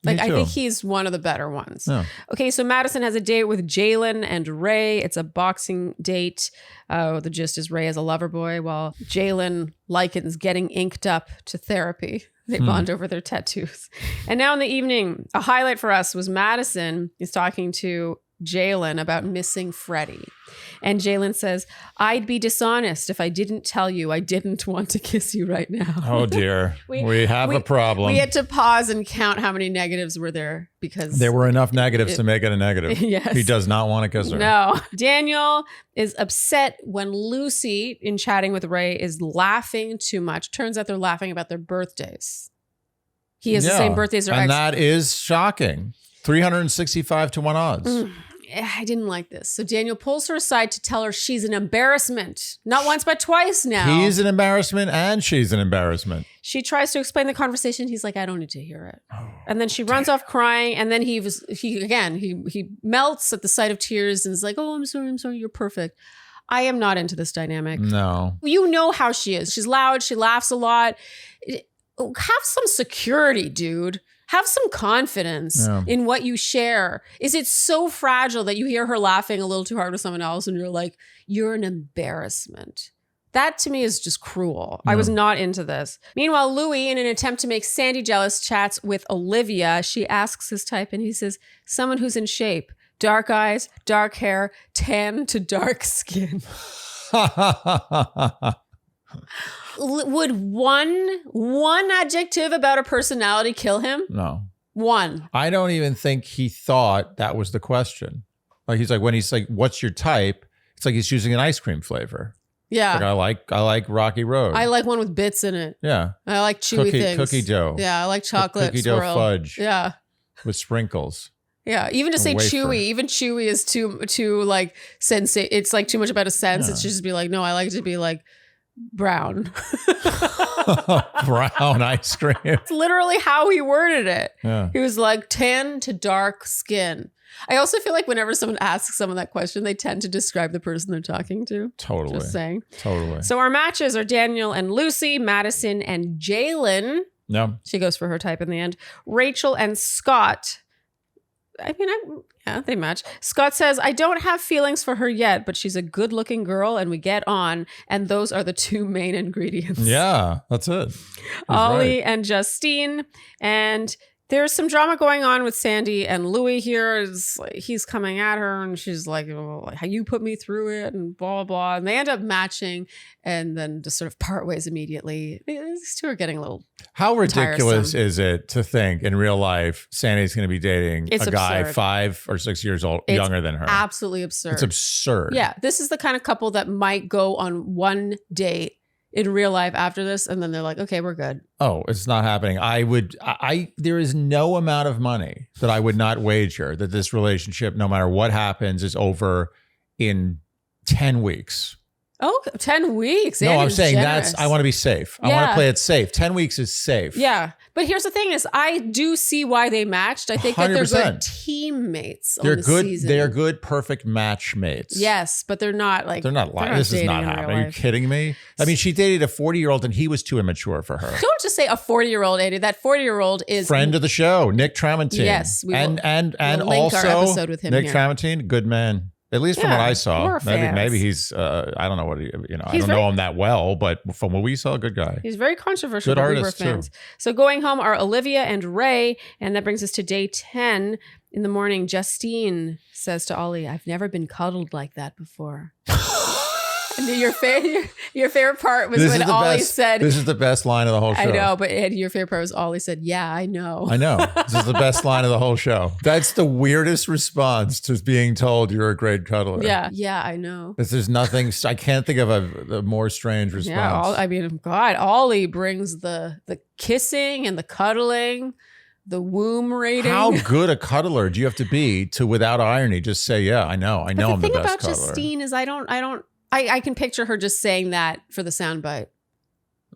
Speaker 1: Like, I think he's one of the better ones.
Speaker 2: Yeah.
Speaker 1: Okay, so Madison has a date with Jalen and Ray. It's a boxing date. The gist is Ray is a lover boy while Jalen likens getting inked up to therapy. They bond over their tattoos. And now in the evening, a highlight for us was Madison is talking to Jalen about missing Freddie. And Jalen says, I'd be dishonest if I didn't tell you I didn't want to kiss you right now.
Speaker 2: Oh, dear. we have a problem.
Speaker 1: We had to pause and count how many negatives were there because
Speaker 2: there were enough negatives to make it a negative.
Speaker 1: Yes.
Speaker 2: He does not want to kiss her.
Speaker 1: No. Daniel is upset when Lucy, in chatting with Ray, is laughing too much. Turns out they're laughing about their birthdays. He has the same birthday as her ex.
Speaker 2: And that is shocking. 365 to 1 odds.
Speaker 1: I didn't like this. So Daniel pulls her aside to tell her she's an embarrassment. Not once, but twice now.
Speaker 2: He's an embarrassment and she's an embarrassment.
Speaker 1: She tries to explain the conversation. He's like, I don't need to hear it. And then she runs off crying. And then he melts at the sight of tears and is like, oh, I'm sorry. You're perfect. I am not into this dynamic.
Speaker 2: No.
Speaker 1: You know how she is. She's loud. She laughs a lot. Have some security, dude. Have some confidence in what you share. Is it so fragile that you hear her laughing a little too hard with someone else and you're like, you're an embarrassment? That to me is just cruel. I was not into this. Meanwhile, Louis, in an attempt to make Sandy jealous, chats with Olivia. She asks his type and he says, someone who's in shape, dark eyes, dark hair, tan to dark skin. Would one adjective about a personality kill him?
Speaker 2: No.
Speaker 1: One.
Speaker 2: I don't even think he thought that was the question. Like he's like, when he's like, what's your type? It's like he's choosing an ice cream flavor.
Speaker 1: Yeah.
Speaker 2: Like I like Rocky Road.
Speaker 1: I like one with bits in it.
Speaker 2: Yeah.
Speaker 1: I like chewy things.
Speaker 2: Cookie dough.
Speaker 1: Yeah. I like chocolate
Speaker 2: Cookie
Speaker 1: swirl.
Speaker 2: dough fudge.
Speaker 1: Yeah.
Speaker 2: With sprinkles.
Speaker 1: Yeah, even to say
Speaker 2: wafer.
Speaker 1: chewy, even chewy is too like sensate. It's like too much about a sense. It should just be like, no, I like it to be like brown.
Speaker 2: Brown ice cream.
Speaker 1: It's literally how he worded it.
Speaker 2: Yeah.
Speaker 1: He was like tan to dark skin. I also feel like whenever someone asks someone that question, they tend to describe the person they're talking to.
Speaker 2: Totally.
Speaker 1: Just saying.
Speaker 2: Totally.
Speaker 1: So our matches are Daniel and Lucy, Madison and Jalen.
Speaker 2: No.
Speaker 1: She goes for her type in the end. Rachel and Scott. They match. Scott says, I don't have feelings for her yet, but she's a good looking girl and we get on. And those are the two main ingredients.
Speaker 2: Yeah, that's it.
Speaker 1: Ollie and Justine. And There's some drama going on with Sandy, and Louis here is like, he's coming at her and she's like, oh, how you put me through it and blah, blah. And they end up matching and then just sort of part ways immediately. These two are getting a little
Speaker 2: How ridiculous
Speaker 1: tiresome.
Speaker 2: is it to think in real life Sandy's going to be dating
Speaker 1: It's
Speaker 2: a guy
Speaker 1: absurd.
Speaker 2: 5 or 6 years old,
Speaker 1: It's
Speaker 2: younger than her?
Speaker 1: Absolutely absurd.
Speaker 2: It's absurd.
Speaker 1: Yeah, this is the kind of couple that might go on one date in real life after this, and then they're like, okay, we're good.
Speaker 2: Oh, it's not happening. There is no amount of money that I would not wager that this relationship, no matter what happens, is over in 10 weeks.
Speaker 1: Oh, 10 weeks.
Speaker 2: No, I'm
Speaker 1: Andy's
Speaker 2: saying
Speaker 1: generous.
Speaker 2: I want to be safe. I want
Speaker 1: Yeah.
Speaker 2: to play it safe. 10 weeks is safe.
Speaker 1: Yeah. But here's the thing is I do see why they matched. I think that they're
Speaker 2: 100%.
Speaker 1: good teammates
Speaker 2: They're
Speaker 1: on the
Speaker 2: good.
Speaker 1: season.
Speaker 2: They're good, perfect match mates.
Speaker 1: Yes, but they're not like
Speaker 2: They're not lying. This is
Speaker 1: dating
Speaker 2: not
Speaker 1: in real
Speaker 2: happening. Are you
Speaker 1: life.
Speaker 2: kidding me? I mean, she dated a 40-year-old and he was too immature for her.
Speaker 1: Don't just say a 40-year-old, Andy. That 40-year-old is
Speaker 2: Friend of the show, Nick Tramontaine.
Speaker 1: Yes, we will-
Speaker 2: and
Speaker 1: we'll link our
Speaker 2: also
Speaker 1: episode with him
Speaker 2: Nick
Speaker 1: here.
Speaker 2: Tramontaine, good man. At least from
Speaker 1: Yeah,
Speaker 2: what I saw.
Speaker 1: we're fans.
Speaker 2: Maybe he's I don't know what I
Speaker 1: He's
Speaker 2: don't know him that well, but from what we saw, good guy.
Speaker 1: He's very controversial,
Speaker 2: Good
Speaker 1: but we were
Speaker 2: artist, too.
Speaker 1: fans. So going home are Olivia and Ray, and that brings us to day 10. In the morning, Justine says to Ollie, I've never been cuddled like that before. And your favorite part was when Ollie said,
Speaker 2: this is the best line of the whole show.
Speaker 1: I know, but Ed, your favorite part was Ollie said, yeah, I know.
Speaker 2: I know. This is the best line of the whole show. That's the weirdest response to being told you're a great cuddler.
Speaker 1: Yeah, I know.
Speaker 2: There's nothing, I can't think of a more strange response.
Speaker 1: Yeah, God, Ollie brings the kissing and the cuddling, the womb rating.
Speaker 2: How good a cuddler do you have to be to, without irony, just say, yeah, I know I'm the best cuddler.
Speaker 1: The thing about Justine is I can picture her just saying that for the soundbite.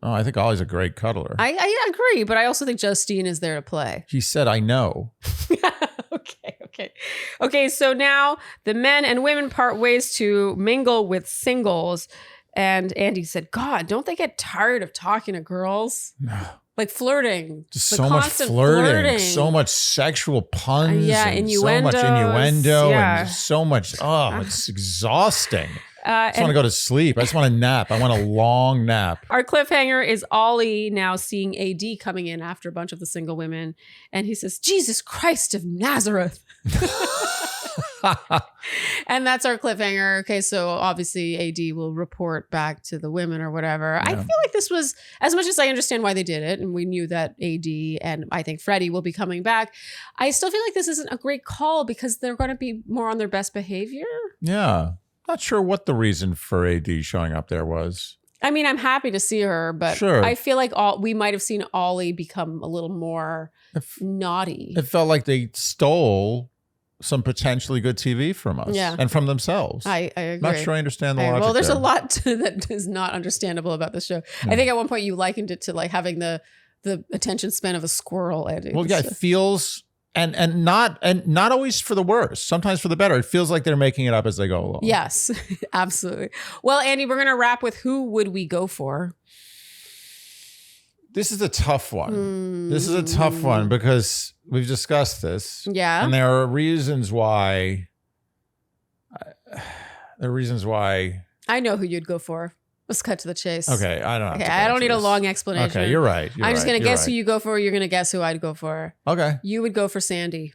Speaker 2: Oh, I think Ollie's a great cuddler.
Speaker 1: I agree, but I also think Justine is there to play.
Speaker 2: He said, I know.
Speaker 1: Okay, so now the men and women part ways to mingle with singles. And Andy said, God, don't they get tired of talking to girls? Like flirting.
Speaker 2: Just
Speaker 1: The
Speaker 2: so much
Speaker 1: constant
Speaker 2: flirting, so much sexual puns, and
Speaker 1: innuendos.
Speaker 2: so much innuendo,
Speaker 1: Yeah.
Speaker 2: and so much, it's exhausting. I just want to
Speaker 1: And
Speaker 2: go to sleep. I just want to nap. I want a long nap.
Speaker 1: our cliffhanger is Ollie now seeing AD coming in after a bunch of the single women. And he says, Jesus Christ of Nazareth. And that's our cliffhanger. Okay, so obviously AD will report back to the women or whatever. I feel like this was, as much as I understand why they did it, and we knew that AD and I think Freddie will be coming back, I still feel like this isn't a great call because they're going to be more on their best behavior.
Speaker 2: Yeah. Not sure what the reason for AD showing up there was.
Speaker 1: I mean, I'm happy to see her, but
Speaker 2: Sure.
Speaker 1: I feel like we might have seen Ollie become a little more naughty.
Speaker 2: It felt like they stole some potentially good TV from us and from themselves.
Speaker 1: I agree.
Speaker 2: Not sure I understand the logic.
Speaker 1: Well, there's
Speaker 2: there.
Speaker 1: a lot that is not understandable about the show. I think at one point you likened it to like having the attention span of a squirrel. Eddie.
Speaker 2: Well, yeah, it feels and not always for the worse. Sometimes for the better. It feels like they're making it up as they go along.
Speaker 1: Yes, absolutely. Well, Andy, we're gonna wrap with who would we go for?
Speaker 2: This is a tough one. This is a tough one because we've discussed this.
Speaker 1: Yeah.
Speaker 2: And there are reasons why.
Speaker 1: I know who you'd go for. Let's cut to the chase.
Speaker 2: Okay, I don't.
Speaker 1: I don't need a long explanation.
Speaker 2: Okay, you're right.
Speaker 1: I'm just gonna guess who you go for. You're gonna guess who I'd go for.
Speaker 2: Okay.
Speaker 1: You would go for Sandy.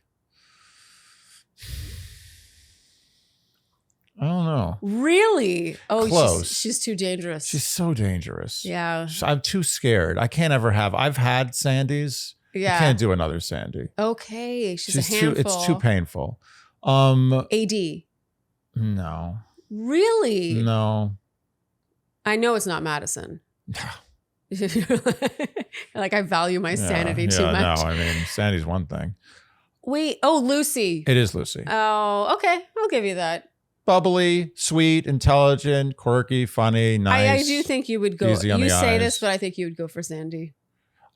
Speaker 2: I don't know.
Speaker 1: Really? Oh,
Speaker 2: Close.
Speaker 1: She's too dangerous.
Speaker 2: She's so dangerous.
Speaker 1: Yeah.
Speaker 2: I'm too scared. I can't ever have. I've had Sandys.
Speaker 1: Yeah.
Speaker 2: I can't do another Sandy.
Speaker 1: Okay. She's a handful.
Speaker 2: It's too painful.
Speaker 1: AD.
Speaker 2: No.
Speaker 1: Really?
Speaker 2: No.
Speaker 1: I know it's not Madison. Like I value my sanity too much.
Speaker 2: No, I mean, Sandy's one thing.
Speaker 1: Wait. Oh, Lucy.
Speaker 2: It is Lucy.
Speaker 1: Oh, okay. I'll give you that.
Speaker 2: Bubbly, sweet, intelligent, quirky, funny, nice.
Speaker 1: I do think you would go.
Speaker 2: Easy on
Speaker 1: You
Speaker 2: the
Speaker 1: say
Speaker 2: eyes.
Speaker 1: this, but I think you would go for Sandy.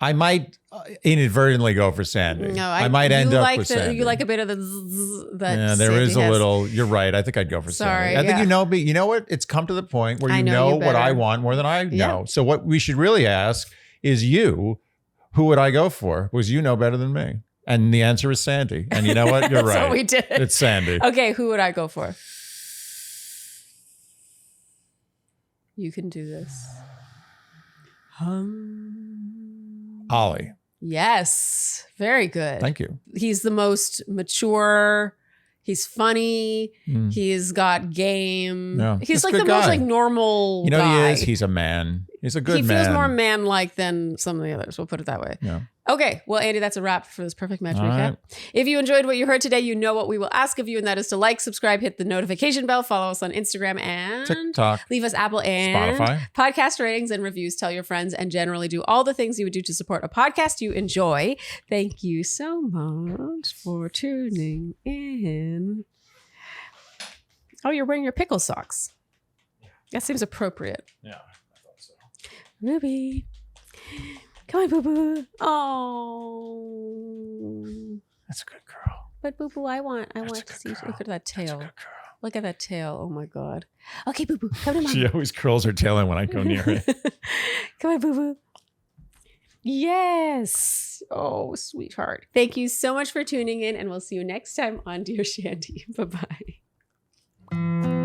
Speaker 2: I might inadvertently go for Sandy.
Speaker 1: No,
Speaker 2: I might end up with
Speaker 1: the,
Speaker 2: Sandy.
Speaker 1: You like a bit of the zzz that
Speaker 2: yeah, there
Speaker 1: Sandy
Speaker 2: is a
Speaker 1: has.
Speaker 2: little. You're right. I think I'd go for
Speaker 1: Sorry,
Speaker 2: Sandy. I think
Speaker 1: yeah.
Speaker 2: you know me. You know what? It's come to the point where
Speaker 1: I
Speaker 2: you
Speaker 1: know
Speaker 2: know
Speaker 1: you
Speaker 2: what I
Speaker 1: better.
Speaker 2: want more than I know.
Speaker 1: Yeah.
Speaker 2: So what we should really ask is you, who would I go for? Because you know better than me. And the answer is Sandy. And you know what? You're
Speaker 1: That's
Speaker 2: right.
Speaker 1: what we did.
Speaker 2: It's Sandy.
Speaker 1: Okay, who would I go for? You can do this.
Speaker 2: Ollie.
Speaker 1: Yes. Very good.
Speaker 2: Thank you.
Speaker 1: He's the most mature. He's funny. He's got game.
Speaker 2: Yeah.
Speaker 1: He's like the most like normal
Speaker 2: You know
Speaker 1: guy.
Speaker 2: what he is? He's a man. He's a good man.
Speaker 1: He feels more man-like than some of the others. We'll put it that way.
Speaker 2: Yeah.
Speaker 1: Okay. Well, Andy, that's a wrap for this Perfect Match
Speaker 2: All
Speaker 1: recap.
Speaker 2: right.
Speaker 1: If you enjoyed what you heard today, you know what we will ask of you, and that is to like, subscribe, hit the notification bell, follow us on Instagram, and
Speaker 2: TikTok.
Speaker 1: leave us Apple and
Speaker 2: Spotify.
Speaker 1: podcast ratings and reviews. Tell your friends, and generally do all the things you would do to support a podcast you enjoy. Thank you so much for tuning in. Oh, you're wearing your pickle socks. That seems appropriate.
Speaker 2: Yeah, I thought so.
Speaker 1: Ruby. Come on, boo-boo. Oh.
Speaker 2: That's a good girl.
Speaker 1: But boo-boo, I want
Speaker 2: That's
Speaker 1: to
Speaker 2: a good
Speaker 1: see.
Speaker 2: girl.
Speaker 1: Look at that
Speaker 2: That's a
Speaker 1: tail.
Speaker 2: good girl.
Speaker 1: Look at that tail. Oh my God. Okay, boo-boo. Come to mom.
Speaker 2: She always curls her tail in when I go near it.
Speaker 1: Come on, boo-boo. Yes. Oh, sweetheart. Thank you so much for tuning in, and we'll see you next time on Dear Shandy. Bye-bye.